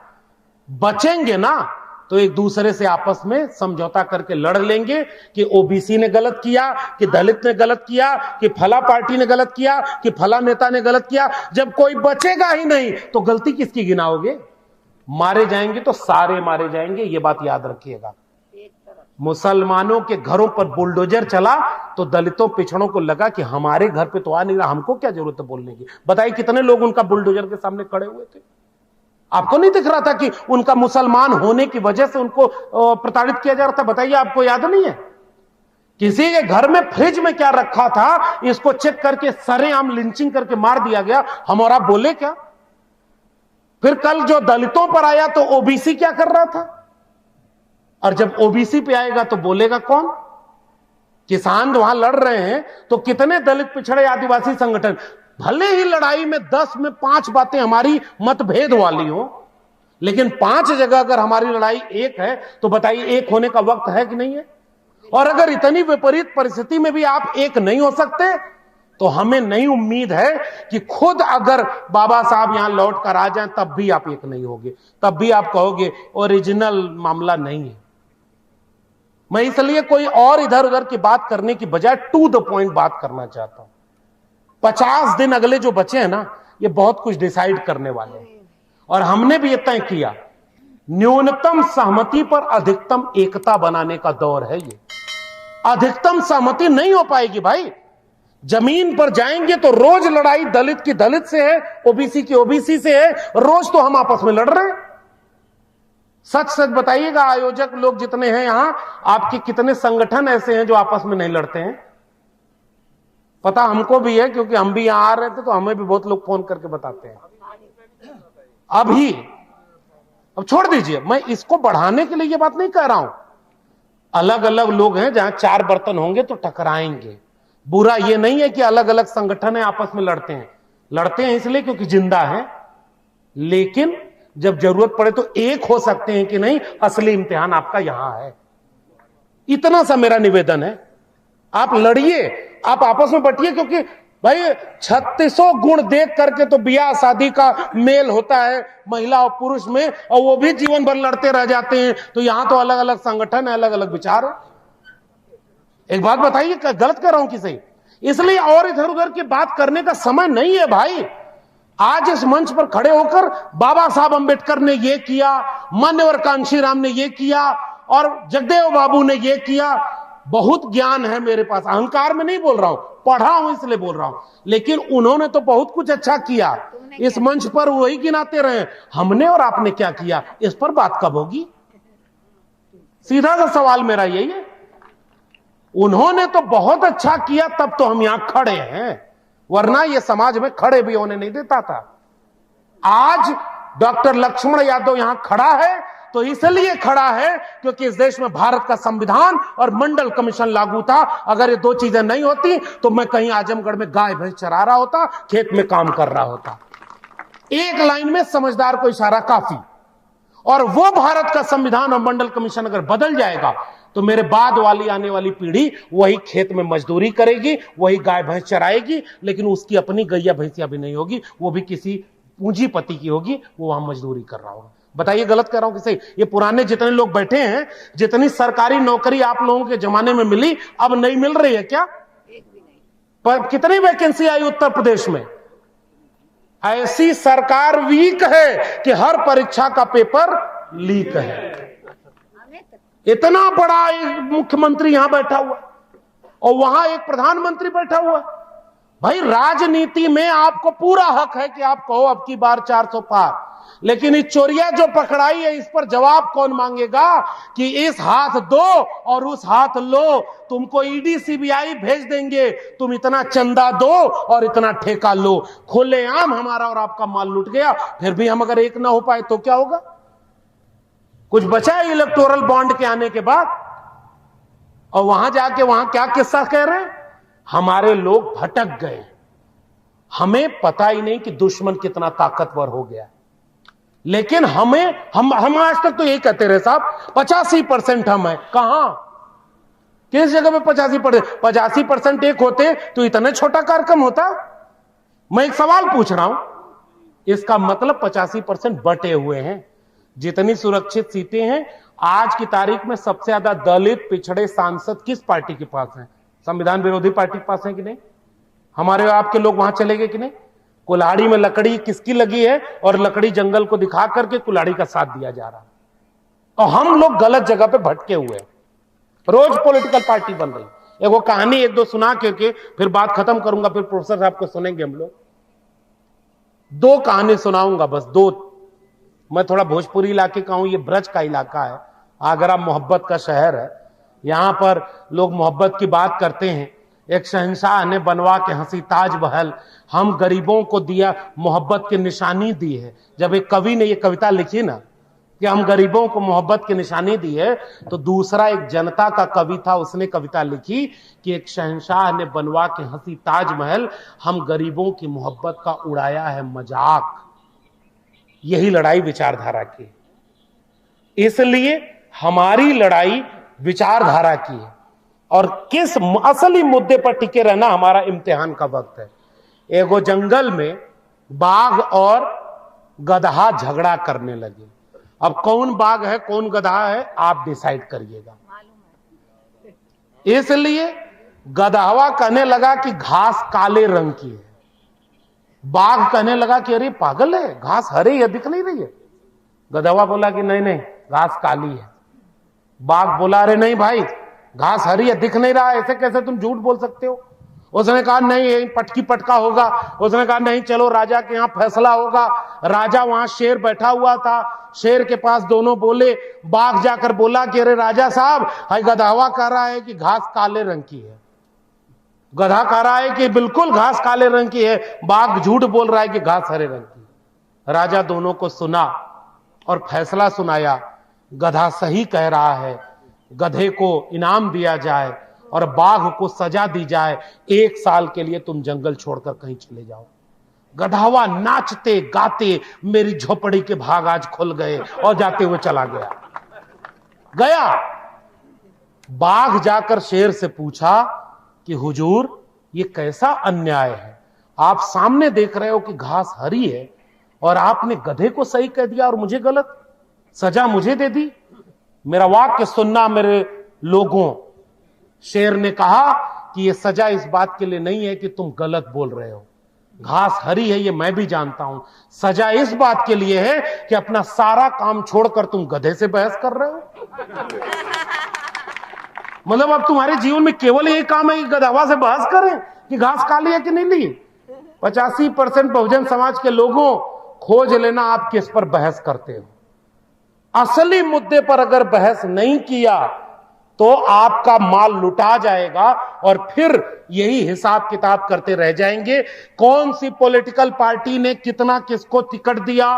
बचेंगे ना तो एक दूसरे से आपस में समझौता करके लड़ लेंगे कि ओबीसी ने गलत किया, कि दलित ने गलत किया, कि फला पार्टी ने गलत किया, कि फला नेता ने गलत किया। जब कोई बचेगा ही नहीं तो गलती किसकी गिनाओगे? मारे जाएंगे तो सारे मारे जाएंगे, ये बात याद रखिएगा। मुसलमानों के घरों पर बुलडोजर चला तो दलितों पिछड़ों को लगा कि हमारे घर पे तो आ नहीं रहा, हमको क्या जरूरत है बोलने की। बताइए कितने लोग उनका बुलडोजर के सामने खड़े हुए थे? आपको नहीं दिख रहा था कि उनका मुसलमान होने की वजह से उनको प्रताड़ित किया जा रहा था? बताइए, आपको याद नहीं है? किसी के घर में फ्रिज में क्या रखा था इसको चेक करके सरेआम लिंचिंग करके मार दिया गया। हम और आप बोले क्या? फिर कल जो दलितों पर आया तो ओबीसी क्या कर रहा था? और जब ओबीसी पे आएगा तो बोलेगा कौन? किसान वहां लड़ रहे हैं तो कितने दलित पिछड़े आदिवासी संगठन, भले ही लड़ाई में 10 में 5 बातें हमारी मतभेद वाली हो, लेकिन 5 जगह अगर हमारी लड़ाई एक है तो बताइए एक होने का वक्त है कि नहीं है? और अगर इतनी विपरीत परिस्थिति में भी आप एक नहीं हो सकते तो हमें नहीं उम्मीद है कि खुद अगर बाबा साहब यहां लौट कर आ जाएं तब भी आप एक नहीं होगे, तब भी आप कहोगे ओरिजिनल मामला नहीं है। मैं इसलिए कोई और इधर उधर की बात करने की बजाय टू द पॉइंट बात करना चाहता हूं। 50 दिन अगले जो बचे हैं ना, ये बहुत कुछ डिसाइड करने वाले हैं और हमने भी ये तय किया, न्यूनतम सहमति पर अधिकतम एकता बनाने का दौर है ये। अधिकतम सहमति नहीं हो पाएगी भाई। जमीन पर जाएंगे तो रोज लड़ाई दलित की दलित से है, ओबीसी की ओबीसी से है, रोज तो हम आपस में लड़ रहे हैं। सच सच बताइएगा, आयोजक लोग जितने हैं यहां, आपके कितने संगठन ऐसे हैं जो आपस में नहीं लड़ते हैं? पता हमको भी है क्योंकि हम भी यहां आ रहे थे तो हमें भी बहुत लोग फोन करके बताते हैं। अब छोड़ दीजिए, मैं इसको बढ़ाने के लिए ये बात नहीं कह रहा हूं। अलग अलग लोग हैं, जहां 4 बर्तन होंगे तो टकराएंगे। बुरा ये नहीं है कि अलग अलग संगठन है आपस में लड़ते हैं, लड़ते हैं इसलिए क्योंकि जिंदा है, लेकिन जब जरूरत पड़े तो एक हो सकते हैं कि नहीं, असली इम्तिहान आपका यहां है। इतना सा मेरा निवेदन है, आप लड़िए, आप आपस में बटिए, क्योंकि भाई 3600 गुण देख करके तो ब्याह शादी का मेल होता है महिला और पुरुष में, और वो भी जीवन भर लड़ते रह जाते हैं। तो यहां तो अलग अलग संगठन है, अलग अलग विचार है। एक बात बताइए, गलत कर रहा हूं कि सही? इसलिए और इधर उधर की बात करने का समय नहीं है भाई। आज इस मंच पर खड़े होकर बाबा साहब अंबेडकर ने यह किया, मान्यवर कांशीराम ने यह किया और जगदेव बाबू ने यह किया। बहुत ज्ञान है मेरे पास, अहंकार में नहीं बोल रहा हूं, पढ़ा हूं इसलिए बोल रहा हूं, लेकिन उन्होंने तो बहुत कुछ अच्छा किया। इस मंच पर वही गिनाते रहे, हमने और आपने क्या किया, इस पर बात कब होगी? सीधा सा सवाल मेरा यही है। उन्होंने तो बहुत अच्छा किया, तब तो हम यहां खड़े हैं, वरना यह समाज में खड़े भी होने नहीं देता था। आज डॉक्टर लक्ष्मण यादव यहां खड़ा है तो इसलिए खड़ा है क्योंकि इस देश में भारत का संविधान और मंडल कमीशन लागू था। अगर ये 2 चीजें नहीं होती तो मैं कहीं आजमगढ़ में गाय भैंस चरा रहा होता, खेत में काम कर रहा होता। एक लाइन में समझदार को इशारा काफी। और वो भारत का संविधान और मंडल कमीशन अगर बदल जाएगा तो मेरे बाद वाली आने वाली पीढ़ी वही खेत में मजदूरी करेगी, वही गाय भैंस चराएगी, लेकिन उसकी अपनी गैया भैंसिया भी नहीं होगी, वो भी किसी पूंजीपति की होगी, वो वहां मजदूरी कर रहा होगा। बताइए गलत कर रहा हूं कि सही? ये पुराने जितने लोग बैठे हैं, जितनी सरकारी नौकरी आप लोगों के जमाने में मिली, अब नहीं मिल रही है क्या? एक भी नहीं। पर कितनी वैकेंसी आई उत्तर प्रदेश में? ऐसी सरकार वीक है कि हर परीक्षा का पेपर लीक है। इतना बड़ा एक मुख्यमंत्री यहां बैठा हुआ और वहां एक प्रधानमंत्री बैठा हुआ। भाई राजनीति में आपको पूरा हक है कि आप कहो अब की बार 400 पार, लेकिन इस चोरिया जो पकड़ाई है, इस पर जवाब कौन मांगेगा कि इस हाथ दो और उस हाथ लो, तुमको ईडी सीबीआई भेज देंगे, तुम इतना चंदा दो और इतना ठेका लो। खुलेआम हमारा और आपका माल लूट गया, फिर भी हम अगर एक ना हो पाए तो क्या होगा? कुछ बचा है इलेक्टोरल बॉन्ड के आने के बाद? और वहां जाके वहां क्या किस्सा कह रहे हैं? हमारे लोग भटक गए, हमें पता ही नहीं कि दुश्मन कितना ताकतवर हो गया। लेकिन हम आज तक तो यही कहते रहे साहब 85% हम हैं। कहां, किस जगह पे 85% एक होते तो इतना छोटा कार्यक्रम होता? मैं एक सवाल पूछ रहा हूं, इसका मतलब 85% बटे हुए हैं। जितनी सुरक्षित सीटें हैं, आज की तारीख में सबसे ज्यादा दलित पिछड़े सांसद किस पार्टी के पास हैं? संविधान विरोधी पार्टी के पास है कि नहीं? हमारे आपके लोग वहां चले गए कि नहीं? कुल्हाड़ी में लकड़ी किसकी लगी है और लकड़ी जंगल को दिखा करके कुल्हाड़ी का साथ दिया जा रहा है, और हम लोग गलत जगह पे भटके हुए हैं। रोज पॉलिटिकल पार्टी बन रही। एक वो कहानी एक दो सुना करके फिर बात खत्म करूंगा, फिर प्रोफेसर साहब को सुनेंगे हम लोग। दो कहानी सुनाऊंगा बस, दो। मैं थोड़ा भोजपुरी इलाके का हूं, ये ब्रज का इलाका है, आगरा मोहब्बत का शहर है। यहां पर लोग मोहब्बत की बात करते हैं। एक शहंशाह ने बनवा के हंसी ताज महल हम गरीबों को दिया, मोहब्बत की निशानी दी है। जब एक कवि ने ये कविता लिखी ना कि हम गरीबों को मोहब्बत की निशानी दी है, तो दूसरा एक जनता का कवि था, उसने कविता लिखी कि एक शहंशाह ने बनवा के हंसी ताजमहल, हम गरीबों की मोहब्बत का उड़ाया है मजाक। यही लड़ाई विचारधारा की, इसलिए हमारी लड़ाई विचारधारा की है। और किस असली मुद्दे पर टिके रहना हमारा इम्तिहान का वक्त है। एगो जंगल में बाघ और गधा झगड़ा करने लगे। अब कौन बाघ है कौन गधा है आप डिसाइड करिएगा। इसलिए गधावा कहने लगा कि घास काले रंग की है, बाघ कहने लगा कि अरे पागल है, घास हरे है, दिख नहीं रही है। गधावा बोला कि नहीं नहीं घास काली है। बाघ बोला अरे नहीं भाई घास हरी है, दिख नहीं रहा, ऐसे कैसे तुम झूठ बोल सकते हो? उसने कहा नहीं पटकी पटका होगा। उसने कहा नहीं चलो राजा के यहां फैसला होगा। राजा वहां शेर बैठा हुआ था, शेर के पास दोनों बोले। बाघ जाकर बोला कि अरे राजा साहब, हाय गधावा कह रहा है कि घास काले रंग की है, गधा कह रहा है कि बिल्कुल घास काले रंग की है, बाघ झूठ बोल रहा है कि घास हरे रंग की। राजा दोनों को सुना और फैसला सुनाया, गधा सही कह रहा है, गधे को इनाम दिया जाए और बाघ को सजा दी जाए, 1 साल के लिए तुम जंगल छोड़कर कहीं चले जाओ। गधावा नाचते गाते मेरी झोपड़ी के भाग आज खुल गए और जाते हुए चला गया। बाघ जाकर शेर से पूछा कि हुजूर ये कैसा अन्याय है, आप सामने देख रहे हो कि घास हरी है और आपने गधे को सही कह दिया और मुझे गलत, सजा मुझे दे दी। मेरा वाक्य सुनना मेरे लोगों। शेर ने कहा कि यह सजा इस बात के लिए नहीं है कि तुम गलत बोल रहे हो, घास हरी है ये मैं भी जानता हूं, सजा इस बात के लिए है कि अपना सारा काम छोड़कर तुम गधे से बहस कर रहे हो। मतलब अब तुम्हारे जीवन में केवल यही काम है कि गधावा से बहस करें कि घास काली है कि नहीं ली। 85% बहुजन समाज के लोगों, खोज लेना आप किस पर बहस करते हो। असली मुद्दे पर अगर बहस नहीं किया तो आपका माल लुटा जाएगा और फिर यही हिसाब किताब करते रह जाएंगे। कौन सी पॉलिटिकल पार्टी ने कितना किसको टिकट दिया,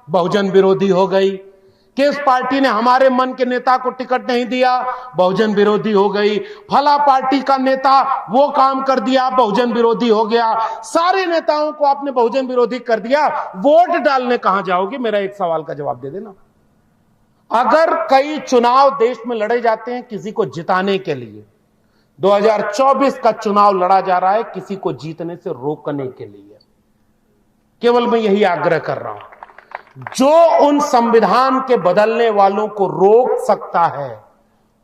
बहुजन विरोधी हो गई। किस पार्टी ने हमारे मन के नेता को टिकट नहीं दिया, बहुजन विरोधी हो गई। फला पार्टी का नेता वो काम कर दिया, बहुजन विरोधी हो गया। सारे नेताओं को आपने बहुजन विरोधी कर दिया, वोट डालने कहां जाओगे? मेरा एक सवाल का जवाब दे देना। अगर कई चुनाव देश में लड़े जाते हैं किसी को जिताने के लिए, 2024 का चुनाव लड़ा जा रहा है किसी को जीतने से रोकने के लिए। केवल मैं यही आग्रह कर रहा हूं, जो उन संविधान के बदलने वालों को रोक सकता है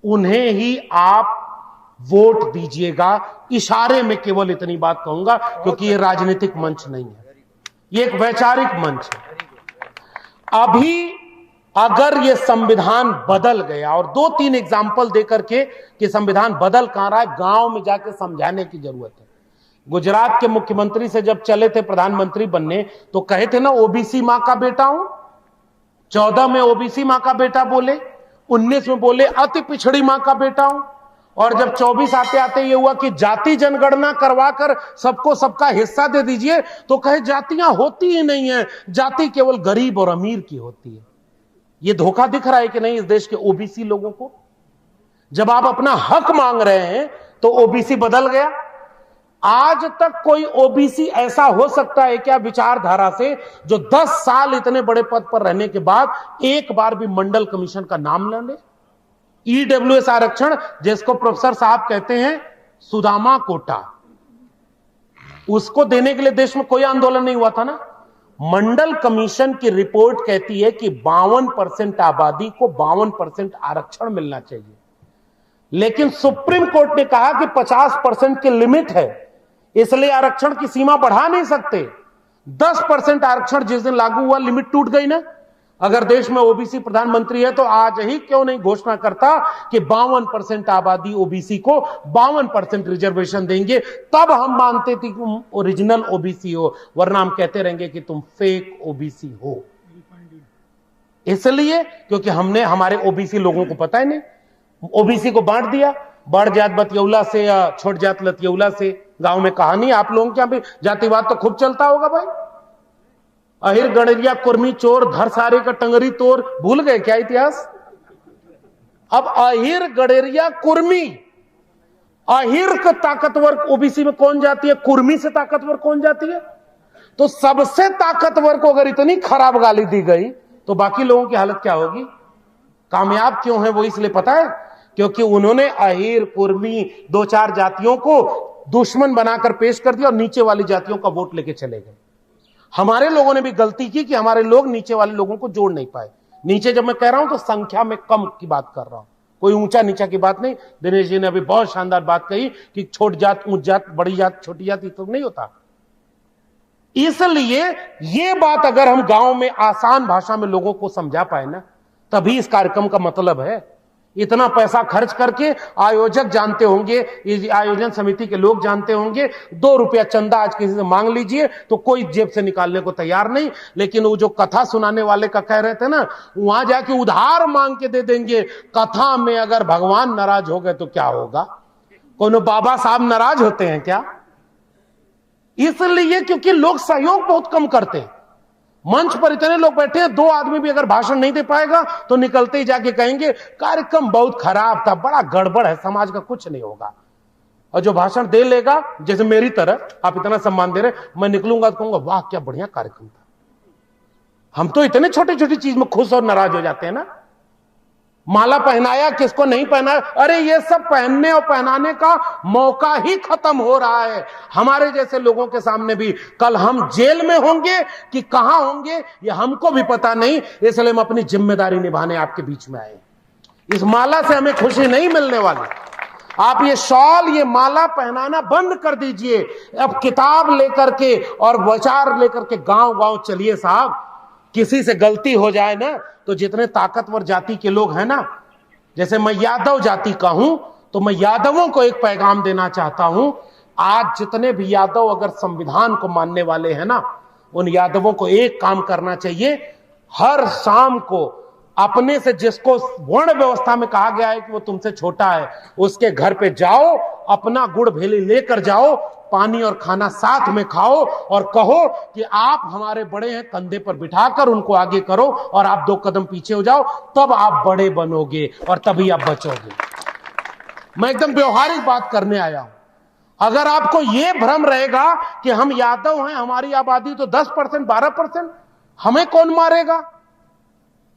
उन्हें ही आप वोट दीजिएगा। इशारे में केवल इतनी बात कहूंगा क्योंकि यह राजनीतिक मंच नहीं है, यह एक वैचारिक मंच है। अभी अगर ये संविधान बदल गया, और 2-3 एग्जाम्पल देकर के कि संविधान बदल कहां रहा है गांव में जाके समझाने की जरूरत है। गुजरात के मुख्यमंत्री से जब चले थे प्रधानमंत्री बनने तो कहे थे ना ओबीसी मां का बेटा हूं, 14 में ओबीसी मां का बेटा बोले, 19 में बोले अति पिछड़ी मां का बेटा हूं, और जब 24 आते आते ये हुआ कि जाति जनगणना करवाकर सबको सबका हिस्सा दे दीजिए, तो कहे जातियां होती ही नहीं है, जाति केवल गरीब और अमीर की होती है। ये धोखा दिख रहा है कि नहीं इस देश के ओबीसी लोगों को? जब आप अपना हक मांग रहे हैं तो ओबीसी बदल गया। आज तक कोई ओबीसी ऐसा हो सकता है क्या विचारधारा से, जो 10 साल इतने बड़े पद पर रहने के बाद एक बार भी मंडल कमीशन का नाम न ले? ईडब्ल्यूएस आरक्षण, जिसको प्रोफेसर साहब कहते हैं सुदामा कोटा, उसको देने के लिए देश में कोई आंदोलन नहीं हुआ था ना। मंडल कमीशन की रिपोर्ट कहती है कि 52% आबादी को 52% आरक्षण मिलना चाहिए, लेकिन सुप्रीम कोर्ट ने कहा कि 50% की लिमिट है, इसलिए आरक्षण की सीमा बढ़ा नहीं सकते। 10% आरक्षण जिस दिन लागू हुआ, लिमिट टूट गई ना। अगर देश में ओबीसी प्रधानमंत्री है तो आज ही क्यों नहीं घोषणा करता कि 52% आबादी ओबीसी को 52% रिजर्वेशन देंगे, तब हम मानते थे कि तुम ओरिजिनल ओबीसी हो, वरना हम कहते रहेंगे कि तुम फेक ओबीसी हो। इसलिए क्योंकि हमने हमारे ओबीसी लोगों को पता ही नहीं, ओबीसी को बांट दिया, बड़ जात बतियौला से या छोट जात लतियौला से। गांव में कहानी, आप लोगों के यहां भी जातिवाद तो खूब चलता होगा भाई। अहिर गणरिया कुर्मी चोर, धर सारे का टंगरी तोर, भूल गए क्या इतिहास? अब अहिर गणरिया कुर्मी, अहिर का ताकतवर ओबीसी में कौन जाती है, कुर्मी से ताकतवर कौन जाती है? तो सबसे ताकतवर को अगर इतनी खराब गाली दी गई तो बाकी लोगों की हालत क्या होगी? कामयाब क्यों है वो इसलिए पता है, क्योंकि उन्होंने अहिर कुर्मी 2-4 जातियों को दुश्मन बनाकर पेश कर दिया और नीचे वाली जातियों का वोट लेके चले गए। हमारे लोगों ने भी गलती की कि हमारे लोग नीचे वाले लोगों को जोड़ नहीं पाए। नीचे जब मैं कह रहा हूं तो संख्या में कम की बात कर रहा हूं, कोई ऊंचा नीचा की बात नहीं। दिनेश जी ने अभी बहुत शानदार बात कही कि छोट जात, ऊंच जात, बड़ी जात, छोटी जात, तो नहीं होता। इसलिए ये बात अगर हम गांव में आसान भाषा में लोगों को समझा पाए ना, तभी इस कार्यक्रम का मतलब है। इतना पैसा खर्च करके आयोजक जानते होंगे, आयोजन समिति के लोग जानते होंगे, 2 रुपया चंदा आज किसी से मांग लीजिए तो कोई जेब से निकालने को तैयार नहीं। लेकिन वो जो कथा सुनाने वाले का कह रहे थे ना, वहां जाके उधार मांग के दे देंगे। कथा में अगर भगवान नाराज हो गए तो क्या होगा? कोनो बाबा साहब नाराज होते हैं क्या? इसलिए क्योंकि लोग सहयोग बहुत कम करते हैं। मंच पर इतने लोग बैठे हैं, 2 आदमी भी अगर भाषण नहीं दे पाएगा तो निकलते ही जाके कहेंगे कार्यक्रम बहुत खराब था, बड़ा गड़बड़ है, समाज का कुछ नहीं होगा। और जो भाषण दे लेगा, जैसे मेरी तरह आप इतना सम्मान दे रहे, मैं निकलूंगा तो कहूंगा वाह क्या बढ़िया कार्यक्रम था। हम तो इतने छोटी छोटी चीज में खुश और नाराज हो जाते हैं ना। माला पहनाया, किसको नहीं पहनाया, अरे ये सब पहनने और पहनाने का मौका ही खत्म हो रहा है। हमारे जैसे लोगों के सामने भी कल हम जेल में होंगे कि कहां होंगे ये हमको भी पता नहीं, इसलिए हम अपनी जिम्मेदारी निभाने आपके बीच में आए। इस माला से हमें खुशी नहीं मिलने वाली। आप ये शॉल, ये माला पहनाना बंद कर दीजिए। अब किताब लेकर के और विचार लेकर के गांव गांव चलिए साहब। किसी से गलती हो जाए ना तो जितने ताकतवर जाति के लोग हैं ना, जैसे मैं यादव जाति का हूं, तो मैं यादवों को एक पैगाम देना चाहता हूं। आज जितने भी यादव अगर संविधान को मानने वाले हैं ना, उन यादवों को एक काम करना चाहिए, हर शाम को अपने से जिसको वर्ण व्यवस्था में कहा गया है कि वो तुमसे छोटा है, उसके घर पे जाओ, अपना गुड़ भेली लेकर जाओ, पानी और खाना साथ में खाओ और कहो कि आप हमारे बड़े हैं, कंधे पर बिठाकर उनको आगे करो और आप 2 कदम पीछे हो जाओ, तब आप बड़े बनोगे और तभी आप बचोगे। मैं एकदम व्यवहारिक बात करने आया हूं। अगर आपको यह भ्रम रहेगा कि हम यादव हैं, हमारी आबादी तो 10%, 12%, हमें कौन मारेगा?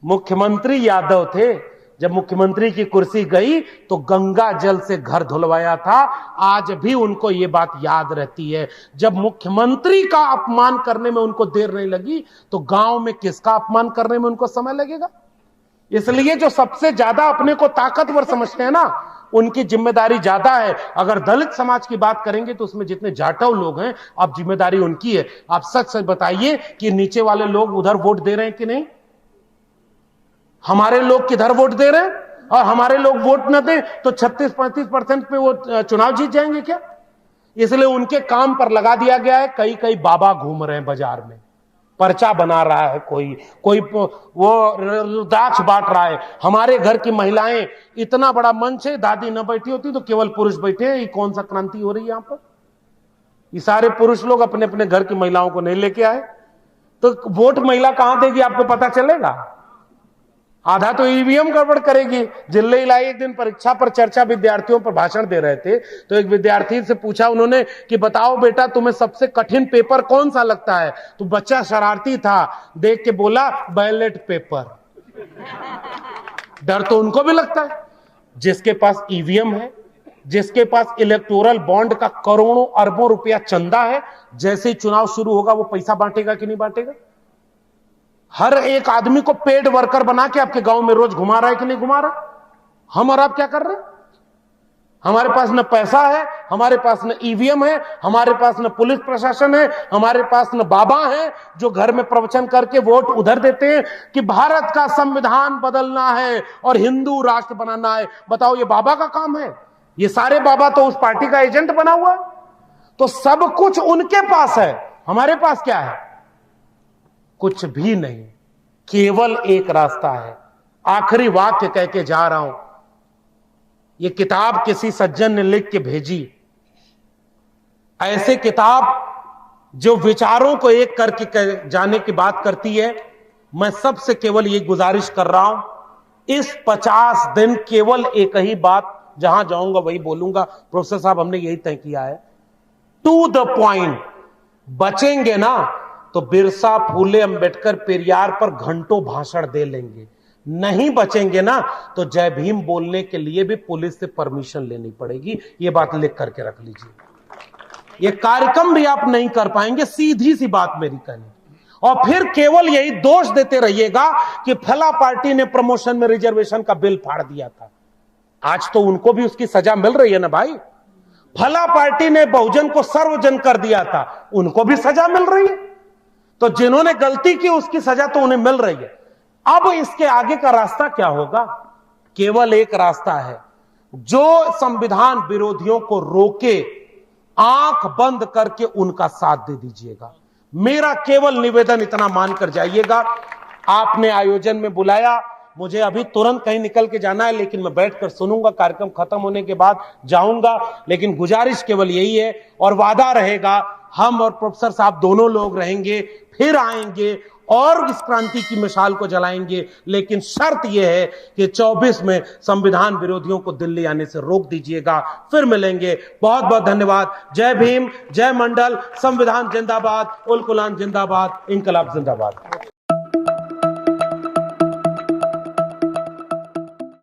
मुख्यमंत्री यादव थे, जब मुख्यमंत्री की कुर्सी गई तो गंगा जल से घर धुलवाया था। आज भी उनको ये बात याद रहती है। जब मुख्यमंत्री का अपमान करने में उनको देर नहीं लगी तो गांव में किसका अपमान करने में उनको समय लगेगा? इसलिए जो सबसे ज्यादा अपने को ताकतवर समझते हैं ना, उनकी जिम्मेदारी ज्यादा है। अगर दलित समाज की बात करेंगे तो उसमें जितने जाटव लोग हैं, अब जिम्मेदारी उनकी है। आप सच सच बताइए कि नीचे वाले लोग उधर वोट दे रहे हैं कि नहीं? हमारे लोग किधर वोट दे रहे हैं? और हमारे लोग वोट न दें तो 36-35% पे वो चुनाव जीत जाएंगे क्या? इसलिए उनके काम पर लगा दिया गया है। कई बाबा घूम रहे हैं बाजार में, पर्चा बना रहा है, कोई वो रुद्राक्ष बांट रहा है। हमारे घर की महिलाएं, इतना बड़ा मंच है, दादी न बैठी होती तो केवल पुरुष बैठे हैं। ये कौन सा क्रांति हो रही है यहां पर? ये सारे पुरुष लोग अपने अपने घर की महिलाओं को नहीं लेके आए, तो वोट महिला कहां देगी आपको पता चलेगा? आधा तो ईवीएम गड़बड़ करेगी। जिले इलाई एक दिन परीक्षा पर चर्चा विद्यार्थियों पर भाषण दे रहे थे, तो एक विद्यार्थी से पूछा उन्होंने कि बताओ बेटा तुम्हें सबसे कठिन पेपर कौन सा लगता है? तो बच्चा शरारती था, देख के बोला बैलेट पेपर। डर तो उनको भी लगता है। जिसके पास ईवीएम है, जिसके पास इलेक्टोरल बॉन्ड का करोड़ों अरबों रुपया चंदा है, जैसे ही चुनाव शुरू होगा वो पैसा बांटेगा कि नहीं बांटेगा? हर एक आदमी को पेड वर्कर बना के आपके गांव में रोज घुमा रहा है कि नहीं घुमा रहा? हम और आप क्या कर रहे हैं? हमारे पास न पैसा है, हमारे पास न ईवीएम है, हमारे पास न पुलिस प्रशासन है, हमारे पास न बाबा है जो घर में प्रवचन करके वोट उधर देते हैं कि भारत का संविधान बदलना है और हिंदू राष्ट्र बनाना है। बताओ, ये बाबा का काम है? ये सारे बाबा तो उस पार्टी का एजेंट बना हुआ है। तो सब कुछ उनके पास है, हमारे पास क्या है? कुछ भी नहीं। केवल एक रास्ता है। आखिरी वाक्य कह के जा रहा हूं। यह किताब किसी सज्जन ने लिख के भेजी। ऐसे किताब जो विचारों को एक करके जाने की बात करती है। मैं सबसे केवल ये गुजारिश कर रहा हूं, इस 50 दिन केवल एक ही बात, जहां जाऊंगा वही बोलूंगा। प्रोफेसर साहब, हमने यही तय किया है, टू द पॉइंट। बचेंगे ना तो बिरसा, फूले, अंबेडकर, पेरियार पर घंटों भाषण दे लेंगे। नहीं बचेंगे ना तो जय भीम बोलने के लिए भी पुलिस से परमिशन लेनी पड़ेगी। यह बात लिख करके रख लीजिए। यह कार्यक्रम भी आप नहीं कर पाएंगे, सीधी सी बात मेरी कहनी। और फिर केवल यही दोष देते रहिएगा कि फला पार्टी ने प्रमोशन में रिजर्वेशन का बिल फाड़ दिया था। आज तो उनको भी उसकी सजा मिल रही है ना भाई। फला पार्टी ने बहुजन को सर्वजन कर दिया था, उनको भी सजा मिल रही है। तो जिन्होंने गलती की उसकी सजा तो उन्हें मिल रही है। अब इसके आगे का रास्ता क्या होगा? केवल एक रास्ता है, जो संविधान विरोधियों को रोके, आंख बंद करके उनका साथ दे दीजिएगा। मेरा केवल निवेदन इतना मानकर जाइएगा। आपने आयोजन में बुलाया, मुझे अभी तुरंत कहीं निकल के जाना है, लेकिन मैं बैठकर सुनूंगा। कार्यक्रम खत्म होने के बाद जाऊंगा। लेकिन गुजारिश केवल यही है, और वादा रहेगा, हम और प्रोफेसर साहब दोनों लोग रहेंगे, फिर आएंगे और इस क्रांति की मिसाल को जलाएंगे। लेकिन शर्त यह है कि 24 में संविधान विरोधियों को दिल्ली आने से रोक दीजिएगा। फिर मिलेंगे। बहुत बहुत धन्यवाद। जय भीम, जय मंडल, संविधान जिंदाबाद, उल कुलान जिंदाबाद, इंकलाब जिंदाबाद।